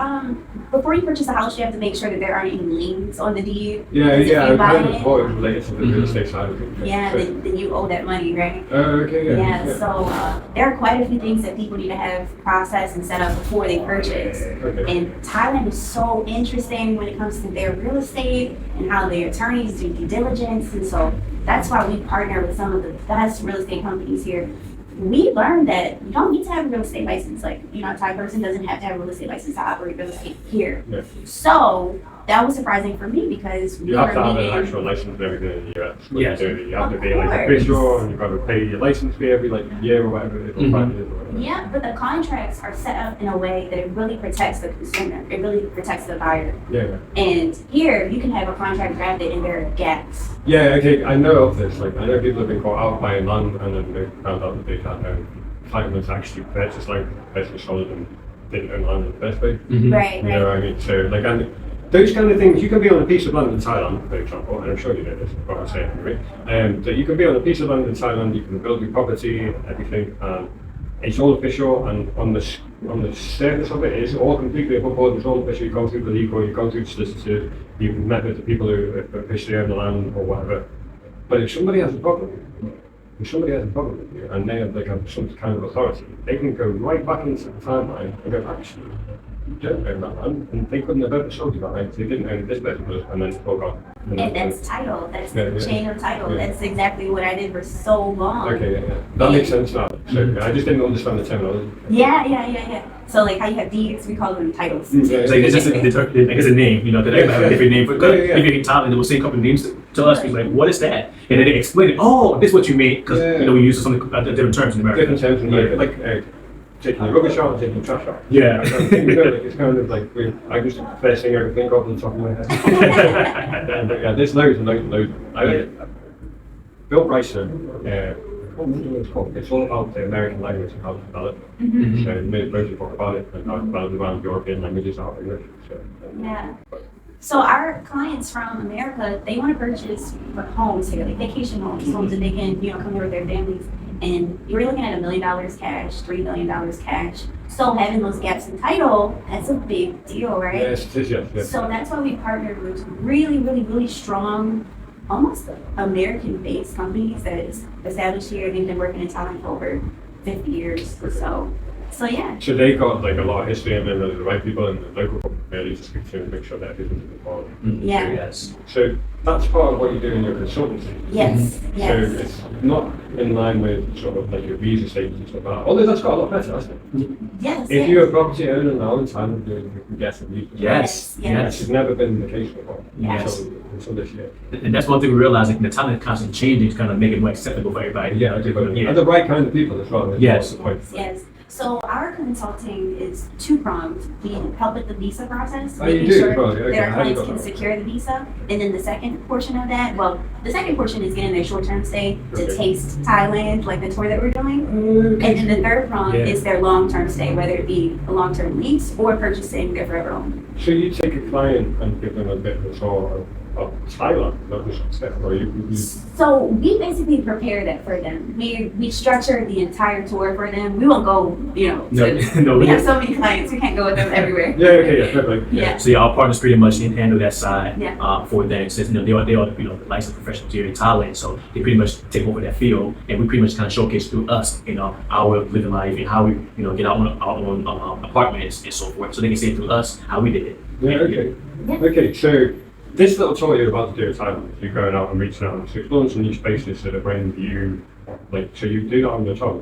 before you purchase a house, you have to make sure that there aren't any liens on the deed. Yeah, Because if I you buy kind of it, thought it was related to the real estate side of things. yeah, then you owe that money, right? Okay, yeah. So there are quite a few things that people need to have processed and set up before they purchase. Okay. And Thailand is so interesting when it comes to their real estate and how their attorneys do due diligence. And so that's why we partner with some of the best real estate companies here. We learned that you don't need to have a real estate license. Like, a Thai person doesn't have to have a real estate license to operate real estate here. Yeah. So that was surprising for me because You have to have an actual license and everything in the US. Yes. You have to be like Of official, and you've got to pay your license fee every like year or whatever it is, or 5 years or whatever. Yeah, but the contracts are set up in a way that it really protects the consumer. It really protects the buyer. Yeah. And here, you can have a contract drafted and there are gaps. Yeah, okay, I know of this. Like, I know people have been caught out buying land and then they found out that they had entitlements actually purchased land, basically solid and didn't own land in the first place. Right, You know what I mean? So, like, and those kind of things, you can be on a piece of land in Thailand, for example, and I'm sure you know this, but I'll say it anyway. That you can be on a piece of land in Thailand, you can build your property, everything, and it's all official, and on the surface of it, it's all completely above board, it's all official. You go through the legal, you go through the solicitors, you've met with the people who officially own the land or whatever. But if somebody has a problem with you, and they have some kind of authority, they can go right back into the timeline and go, actually, you don't own that land, and they couldn't have ever sold you that land, they didn't own this person, and then it's all gone. And that's title. That's Yeah, the yeah. chain of title. Yeah. That's exactly what I did for so long. Okay, yeah. That makes sense now. So I just didn't understand the terminology. Yeah. So like how you have deeds, we call them titles. Yeah. It's like it's just a name, that everybody have a different name for. Yeah. If you're in Thailand, they will say a couple of names to us. We're like, what is that? And then they explain it. Oh, this is what you mean because we use some different terms in America. Different terms in America, like taking the rubbish out and taking the trash out. Yeah. It's kind of like, I just the first thing I can think of on the top of my head. Yeah, there's loads and loads. Bill Bryson, what was it called? It's all about the American language and how to develop. So he made loads of book about it and how to develop around European languages out of English. Yeah. So our clients from America, they want to purchase homes here, like vacation homes, homes that they can, come here with their families. and you're looking at $1 million cash, $3 million cash. So having those gaps in title, that's a big deal, right? Yes, it is, yes. So that's why we partnered with really, really, really strong, almost American-based companies that is established here. They've been working in Thailand for over 50 years or so. So yeah. So they got like a lot of history, and then the right people in the local community to speak to and make sure that everything's involved. Yeah. Yes. So that's part of what you do in your consultancy. Yes. So Yes. it's not in line with sort of like your visa status and stuff like that. Although that's got a lot better, hasn't it? Yes. If you're a property owner now in Thailand, you can get a visa. Yes. Yes. Which has never been the case before Yes. until this year. And that's one thing we realize, like the talent constantly changing to kind of make it more acceptable for everybody. Yeah, and the right kind of people as well. Yes. Yes. So our consulting is two-pronged. We help with the visa process, Oh, you making do? sure Right, okay. that our How do you clients go can about that? secure the visa. And then the second portion of that, the second portion is getting their short-term stay to Okay. taste Thailand, like the tour that we're doing. Okay. And then the third prong Yeah. is their long-term stay, whether it be a long-term lease or purchasing their forever home. So you take a client and give them a bit of a tour of Thailand, not just step, or you So we basically prepare that for them. We structure the entire tour for them. We won't go, No, we have so many clients, we can't go with them everywhere. Yeah, okay, yeah, perfect. Yeah. So yeah, our partners pretty much handle that side Yeah. for them. Since they are the licensed professionals here in Thailand, so they pretty much take over that field, and we pretty much kind of showcase through us, our way of living life and how we, get our own apartments and so forth. So they can see through us how we did it. Yeah, okay. Yeah. Okay, so this little tour you're about to do in Thailand, you're going out and reaching out to explore some new spaces that are bringing you, so you do that on your tour.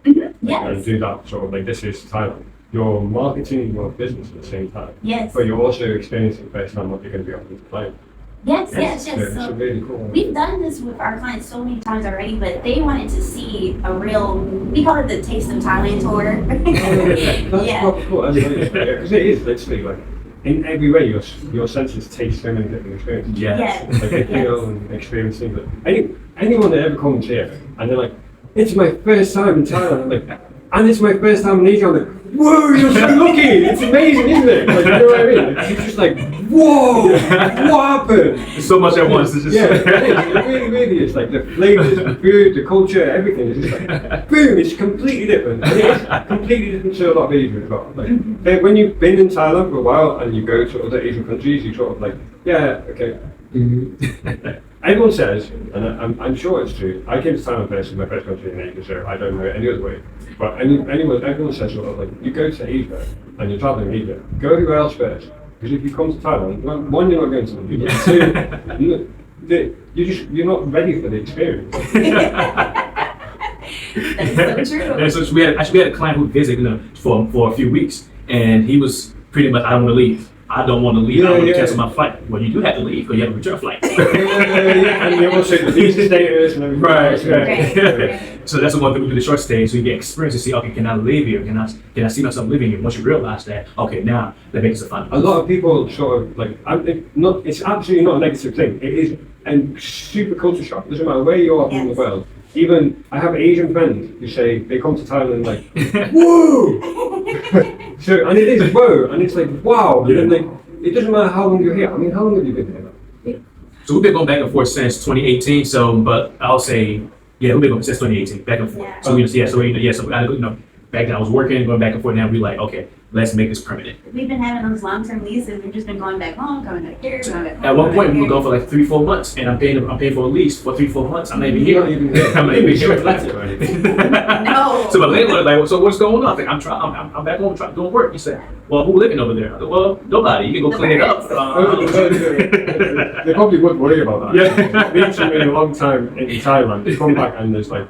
And Yes. do that sort of this is Thailand. You're marketing your business at the same time, Yes. but you're also experiencing firsthand what you're going to be offering to clients. Yes. So it's So really cool. we've done this with our clients so many times already, but they wanted to see a real, we call it the Taste of Thailand tour. That's Yeah. probably cool. Because it is literally in every way your senses taste so many different experiences. Yes. Like they feel and experience things. Anyone that ever comes here and they're like, it's my first time in Thailand. I'm like, and it's my first time in Asia. I'm like, whoa, you're so lucky. It's amazing, isn't it? Like, you know what I mean? It's just like, whoa, what happened? There's so much at once. It's just Yeah, it really is. Like the flavors, the food, the culture, everything is just like, boom, it's completely different. And it's completely different to a lot of Asia as well. Like, when you've been in Thailand for a while and you go to other Asian countries, you sort of like, yeah, okay. Everyone says, and I'm sure it's true, I came to Thailand first in my first country in Asia, so I don't know it any other way. But everyone says sort of like, you go to Asia and you're traveling in Asia, go everywhere else first. Because if you come to Thailand, one, you're not going to the two, you're not ready for the experience. That's so true. And so we had a client who visited for a few weeks, and he was pretty much, I don't want to leave. I don't want to leave. I don't want to cancel my flight. Well, you do have to leave because you have a return flight. And you also the visa status and everything. Right. So that's the one thing we do the short stay, so you get experience to see, okay, can I live here? Can I see myself living here? Once you realize that, okay, now that makes it fun. A lot of people sort of like, it's absolutely not a negative thing. It is a super culture shock. It doesn't matter where you are in the world. Even I have Asian friends who say they come to Thailand like, whoa! So, and it is whoa, and it's like, wow. And then it doesn't matter how long you're here. I mean, how long have you been here? So we've been going back and forth since 2018. So, but I'll say, yeah, we've been going since 2018, back and forth. Yeah. So back then I was working, going back and forth. Now we're like, okay, let's make this permanent. We've been having those long-term leases. We've just been going back home, coming back here, going back home. At one point, we were going going for like 3-4 months, and I'm paying for a lease for 3-4 months. I'm not even here. I'm not even here. No. So my landlord like, so what's going on? I'm I'm back home doing work. He said, well, who's living over there? I said, well, nobody. You can go clean it up. They probably would worry about that. Yeah. Being somebody a long time in Thailand, you come back and there's like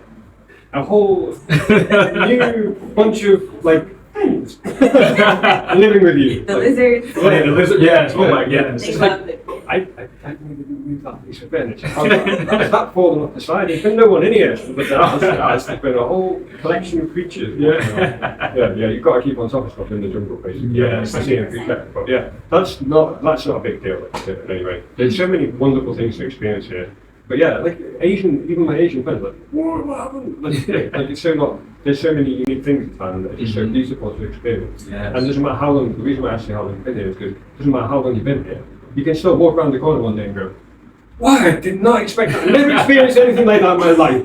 a whole new bunch of like things living with you. The Like, lizards. Oh, yeah, the lizard. Yes. Oh my goodness. They It's love like, it. I didn't even move that piece of furniture. How's that fallen off the side? There's been no one in here. But there's been a whole collection of creatures. Yeah, you've got to keep on top of stuff in the jungle, basically. Yeah. Especially in Phuket. But yeah, that's not a big deal. Anyway, there's so many wonderful things to experience here. But yeah, like even my Asian friends, like, what happened? Like it's so not. There's so many unique things in Thailand that it's so beautiful to experience. Yes. And it doesn't matter how long. The reason why I ask you how long you've been here is because it doesn't matter how long you've been here. You can still walk around the corner one day and go, wow, I did not expect that. I never experienced anything like that in my life.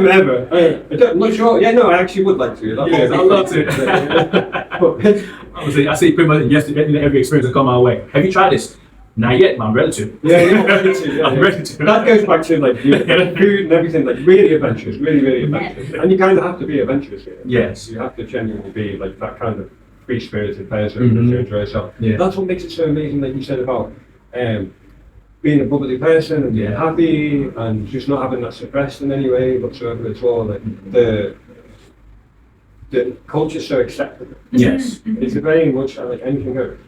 ever. I'm not sure. Yeah, no, I actually would like to. Yes, I love to. I say pretty much yes to every experience that come my way. Have you tried this? Not yet, but I'm ready to. Yeah, I'm ready to. Yeah, I'm ready to. That goes back to like food and everything, like really adventurous, really adventurous. And you kind of have to be adventurous here. Yes. You have to genuinely be like that kind of free-spirited person to enjoy yourself. Yeah. That's what makes it so amazing, like you said about being a bubbly person and being happy and just not having that suppressed in any way whatsoever at all. Like the culture's so acceptable. Yes. It's very much like anything goes.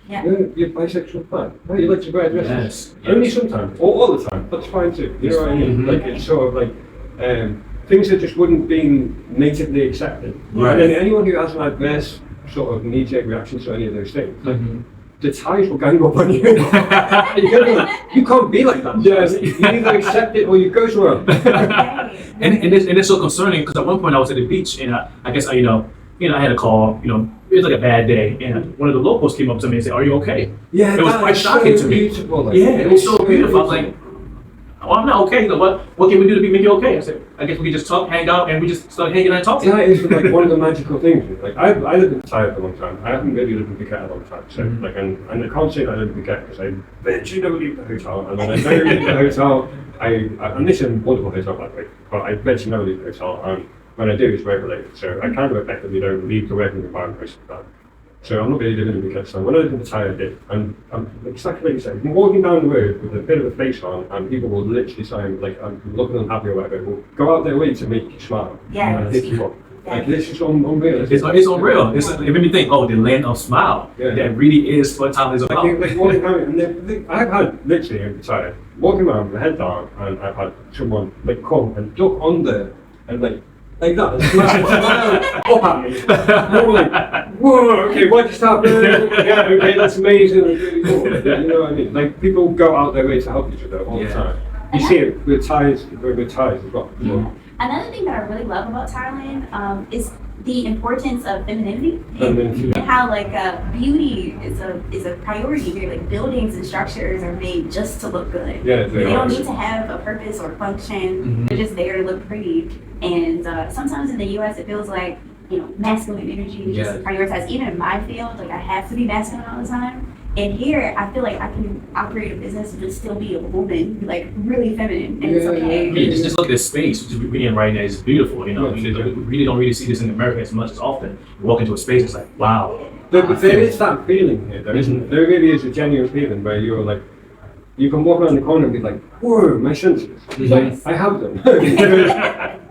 Yeah. You're bisexual fan. Oh, you like to wear dresses. Yes. Only sometimes, or all the time. That's fine too. You know what I mean? Like it's sort of like things that just wouldn't be natively accepted. Right. And then anyone who has an adverse sort of knee-jerk reaction to any of those things, like, the ties will gang up on you. You can't be like that. Yes. You either accept it or you go somewhere. and it's so concerning because at one point I was at the beach and I guess I had a call. It was like a bad day, and one of the locals came up to me and said, "Are you okay?" Yeah, it was quite shocking to me. Like, yeah, it was so beautiful. I was like, "Well, I'm not okay. What can we do to make you okay?" I said, "I guess we can just talk, hang out, and we just started hanging and talking." That is like one of the magical things. Like I lived in Thailand for a long time. I haven't really lived in Phuket a long time. So like, and I can't say that I live in Phuket because I virtually never leave the hotel. And when I don't leave the hotel, and this is a wonderful hotel by the way, but I virtually never leave the hotel. And when I do, it's work related. So I kind of effectively don't leave the working environment most of the time. So I'm not really living in Phuket. So when I lived in Thailand, I did. And exactly like you said, I'm walking down the road with a bit of a face on, and people will literally say, like, I'm looking unhappy or whatever, will go out their way to make you smile. Yeah. And pick you up. Like, this is unreal. It's unreal. It made me think, the land of smile. Yeah. That really is what Thailand is about. Like walking around, and I've had literally in Thailand, walking around with my head down, and I've had someone like come and duck under and like that, and smile up at me. And I'm like, whoa, okay, what just happened? Yeah, okay, that's amazing, that's really cool. Yeah, you know what I mean? Like, people go out their way to help each other all the time. You see it with ties as well. Another thing that I really love about Thailand is the importance of femininity And how like beauty is a priority here. Like buildings and structures are made just to look good. Yeah, they don't need to have a purpose or function. They're just there to look pretty. And sometimes in the U.S. it feels like masculine energy is just prioritized. Even in my field, like I have to be masculine all the time. And here, I feel like I can operate a business and just still be a woman, like really feminine, and it's okay. Yeah, just look at this space we're in right now. It's beautiful, We really don't see this in America as much as often. You walk into a space, it's like, wow. But there is that feeling here. There really is a genuine feeling where you're like, you can walk around the corner and be like, whoa, my senses. Like, I have them.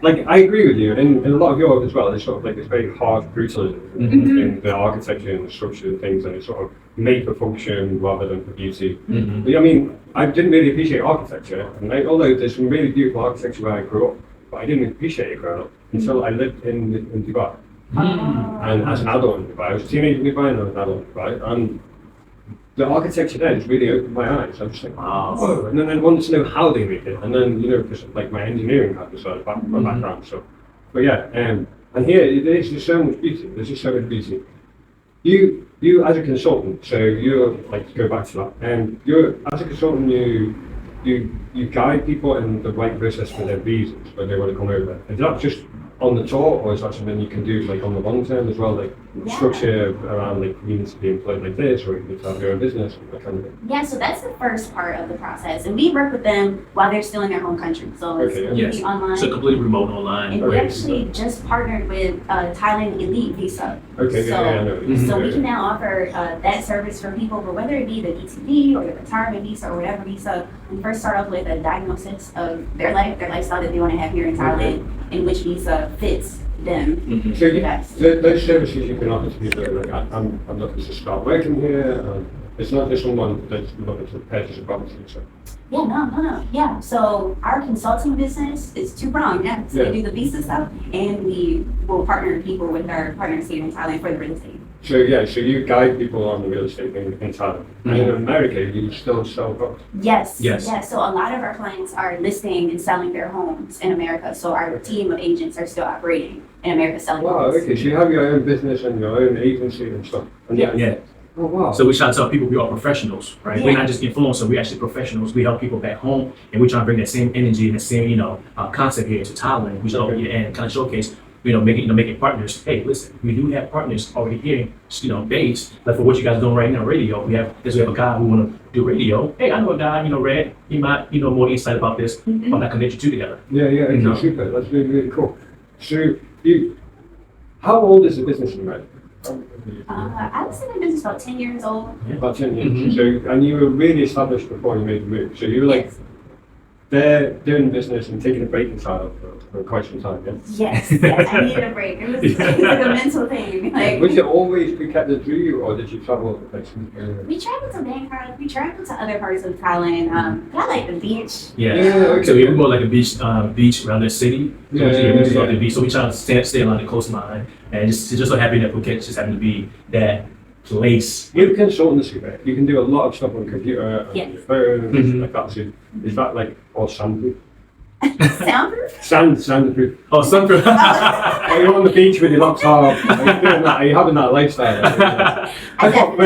Like, I agree with you. In a lot of Europe as well, there's sort of like this very hard brutalism in the architecture and the structure and things, and it's sort of made for function rather than for beauty. But, I mean, I didn't really appreciate architecture, and although there's some really beautiful architecture where I grew up, but I didn't appreciate it growing up until I lived in Dubai. And as an adult in Dubai, I was a teenager in Dubai and I was an adult in Dubai, and the architecture there just really opened my eyes. I was just like, whoa, and then I wanted to know how they made it, and then because like my engineering had this sort of my background, so. But yeah, and here there's just so much beauty. There's just so much beauty. You as a consultant, so you're like to go back to that, and you're as a consultant, you guide people in the right process for their visas when they want to come over. Is that just on the tour, or is that something you can do like on the long term as well, like structure around like you need to be employed like this, or you need to have your own business, or that kind of thing? Yeah, so that's the first part of the process, and we work with them while they're still in their home country. So it's completely online. So completely remote online. And we actually just partnered with Thailand Elite Visa. Okay, so we can now offer that service for people, but whether it be the ETV or the retirement visa or whatever visa, we first start off with a diagnosis of their lifestyle that they want to have here in Thailand, and which visa fits them. So those services you can offer to people that are like, I'm looking to start working here. It's not just someone that's looking to purchase a property. So. Yeah, no. Yeah, so our consulting business is two-pronged. Yeah, so we do the visa stuff, and we will partner people with our partners here in Thailand for the real estate. So you guide people on the real estate in Thailand. And in America, you still sell property? Yes. So a lot of our clients are listing and selling their homes in America. So our team of agents are still operating in America selling homes. Okay. So you have your own business and your own agency and stuff. And Oh wow. So we try to tell people we are professionals, right? Yeah. We're not just influencers, we're actually professionals. We help people back home, and we try to bring that same energy and the same, concept here to Thailand. We show, and kind of showcase, making partners. Hey, listen, we do have partners already here, based. Like for what you guys are doing right now, radio. We have a guy who want to do radio. Hey, I know a guy, Red. He might, more insight about this. I'm not connect you two together. Yeah, okay, super. That's really, really cool. So how old is the business in Red? I was in the business about 10 years old. About 10 years. So, and you were really established before you made the move. So you were like there doing business and taking a break in Thailand for quite some time, yeah? Yes, I needed a break. It was like a mental thing. Like, was it always Phuket drew you, or did you travel places? we traveled to Bangkok. We traveled to other parts of Thailand. I like the beach. Yeah. Okay. So we more like a beach around the city. So we just love the beach. So we try to stay along the coastline, and just so happy that Phuket just happened to be that place. You're consultancy, right? You can do a lot of stuff on computer and your phone, like that. So is that like all soundproof? Soundproof? Soundproof. Oh, sunproof. Are you on the beach with your laptop? Are you doing that? Are you having that lifestyle? I got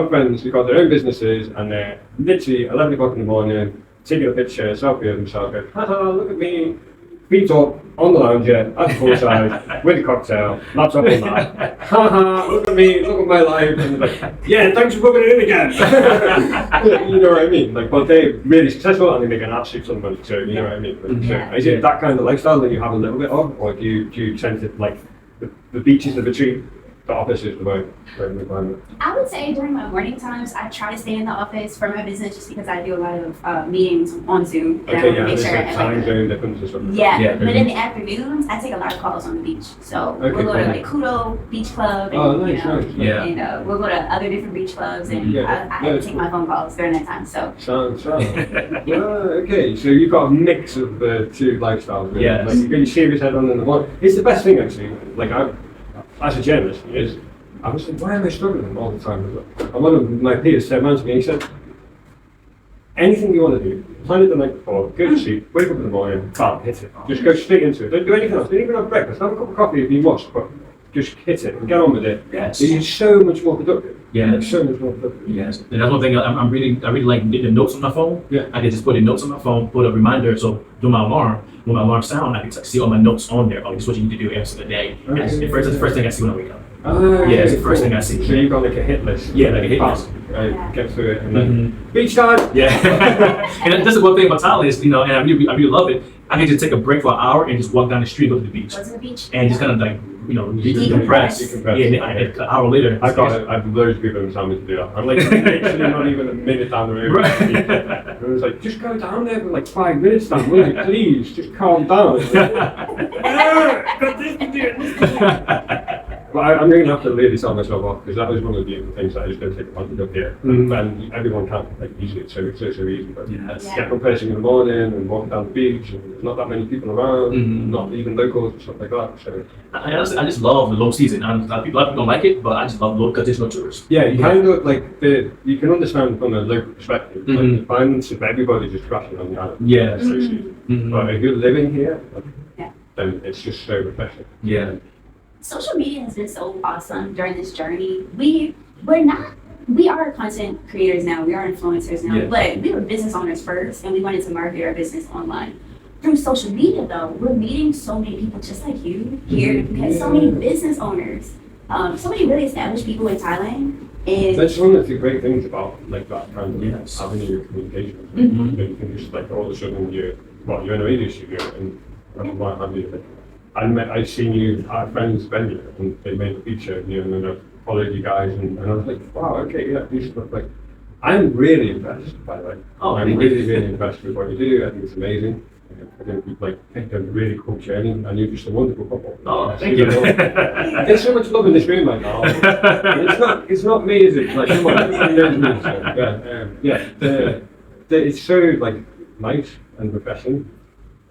friends who got their own businesses and they're literally 11 o'clock in the morning, taking a picture, a selfie of themselves, going, haha, look at me, feet up, on the lounger, at the poolside, with a cocktail, laptop on that. Haha, look at me, look at my life. And like, yeah, thanks for rubbing it in again. You know what I mean? Like, but they're really successful and they make an absolute ton of money too, you know what I mean? So, is it that kind of lifestyle that you have a little bit of, or do you tend to, like, the beach is the retreat, the office is the way? I would say during my morning times, I try to stay in the office for my business just because I do a lot of meetings on Zoom. And I want to make sure I have time zone differences. Yeah, but in the afternoons, I take a lot of calls on the beach. So we'll go to like Kudo Beach Club, and and we'll go to other different beach clubs, and I take my phone calls during that time. So sounds. Okay, so you've got a mix of the two lifestyles. Really. Yes. Like you get your serious head on in the morning. It's the best thing actually. Like as a journalist, I was like, why am I struggling all the time? And one of my peers said to me, he said, anything you want to do, plan it the night before, go to sleep, wake up in the morning, bam, hit it. Just go straight into it. Don't do anything else. Don't even have breakfast. Have a cup of coffee if you must, but just hit it and get on with it. Yes. You're so much more productive. Yeah. So much more productive. Yes. And that's one thing I really like the notes on my phone. Yeah. I can just put the notes on my phone, put a reminder, so do my alarm. When my alarm sound, I can see all my notes on there. Oh, this is what you need to do every single day. And that's the first thing I see when I wake up. It's the first thing I see. So you've got like a hit list. Yeah, like a hit list. Get through it and then beach time. Yeah. And that's the one thing about Thailand is, and I really love it. I can just take a break for an hour and just walk down the street, go to the beach. go to the beach. And just kind of like, decompress. Yeah, and an hour later. I've loads of people in Sandwich to do that. I'm like literally not even a minute down the road. Right. And I was like, just go down there for like 5 minutes, Dan, will you? Please, just calm down. Got this to do. But I'm going to have to really sell myself off because that was one of the beautiful things that I was going to take advantage of here. And everyone can, like, easily. It's so easy. But get up first thing in the morning and walk down the beach, and there's not that many people around, not even locals and stuff like that. So I just love the low season. A lot of people don't like it, but I just love low because there's no tourists. yeah, you kind of like you can understand from a local perspective. Like, the finance of everybody just crashing on the island. Yeah. So easy. But if you're living here, then it's just so refreshing. Yeah. Social media has been so awesome during this journey. We are content creators now, we are influencers now, but we were business owners first and we wanted to market our business online. Through social media though, we're meeting so many people just like you here because so many business owners, so many really established people in Thailand. And that's one of the great things about like that kind of avenue of communication. You can just like all of a sudden you're in a radio studio and what have you. I've seen you at friends' venue and they made a feature of you and then I followed you guys and I was like, wow, okay, yeah, you should look like. I'm really impressed by the way. I'm really impressed with what you do. I think it's amazing. I think you've like picked a really cool journey and you're just a wonderful couple. Oh, thank you. There's so much love in this room right now. It's not me, is it? Like, come on, everybody knows me. So, it's so like nice and refreshing.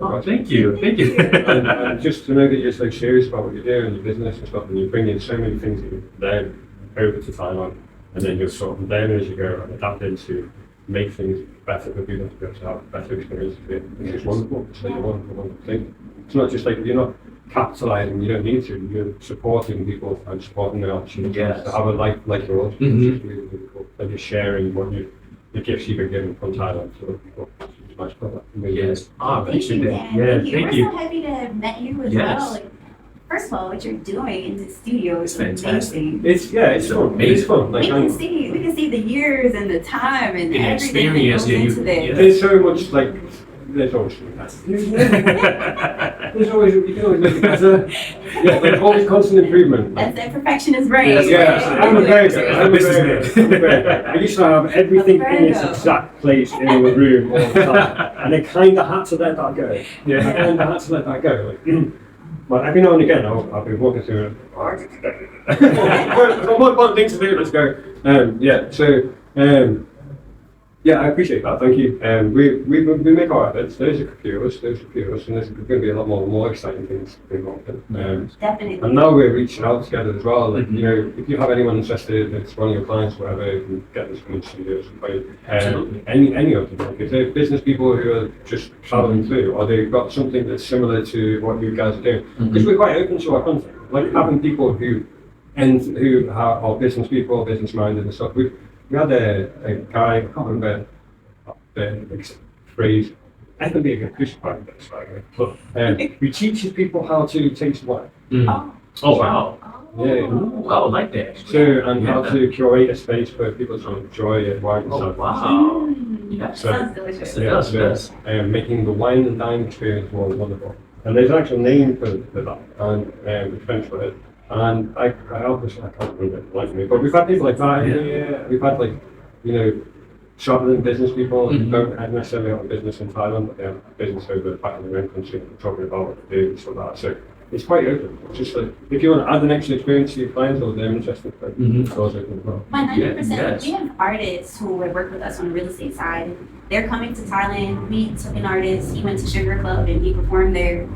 Oh, thank you. and just to know that you're so serious about what you do and your business and stuff, and you bring in so many things that you learn over to Thailand, and then you're sort of learning as you go and adapting to make things better for people to be able to have better experiences with it. It's just wonderful. It's like a wonderful thing. It's not just like you're not capitalizing. You don't need to. You're supporting people and supporting their opportunities Yes. to have a life like yours, which Mhm. is really, really cool. And you're sharing the gifts you've been given from Thailand to other people. It's much better. Yes. Ah, Thank you, appreciate Dan. that. Yeah, We're thank you. so happy to have met you as Yes. well. Like, first of all, what you're doing in the studio is It's fantastic. amazing. It's fun. It's amazing. fun. We Like can see the years and the time and And everything experience, that yeah, goes you- into this. yeah. there's so much like there's always there's always you can always make it better. Yeah, there's always constant improvement. That's that perfectionist brain. That's Yeah, right. I'm a Virgo. Yeah. I'm a Virgo. I'm a Virgo. I used to have everything in its exact place in the room all the time, and I kind of had to let that go. Yeah. I kind of had to let that go. Like, but every now and again, I'll be walking through. One thing to do. Let's go. Yeah. So. Yeah, I appreciate that. Thank you. We make our efforts. There's a few of us, and there's going to be a lot more exciting things involved in. Definitely. And now we're reaching out together as well. Like, you know, if you have anyone interested, it's one of your clients, whatever, you can get this from the studios. Absolutely. Any of them. Like, if they're business people who are just traveling through, or they've got something that's similar to what you guys are doing, because we're quite open to our content. Like having people who are business people, business minded and stuff. We had a guy, I can't remember the phrase, I can be a good push part of this, by the way, but who teaches people how to taste wine. Mm. Oh, wow. Yeah. Ooh, I would like that. So, and how to curate a space for people to enjoy wine and Oh, stuff. wow. Yes. So- Sounds delicious. It does, it does. Making the wine and dine experience more wonderful. And there's an actual name for that, and the French word. And I obviously I can't remember it like me, but we've had people like that here. We've had like, you know, traveling business people who don't necessarily have a business in Thailand, but they have a business over back in their own country and talking about what they do and stuff like that. So it's quite open. It's just like if you want to add an extra experience to your clients or they're interested, it's always open as well. 100%. Yes. We have artists who would work with us on the real estate side. They're coming to Thailand. We took an artist. He went to Sugar Club and he performed there.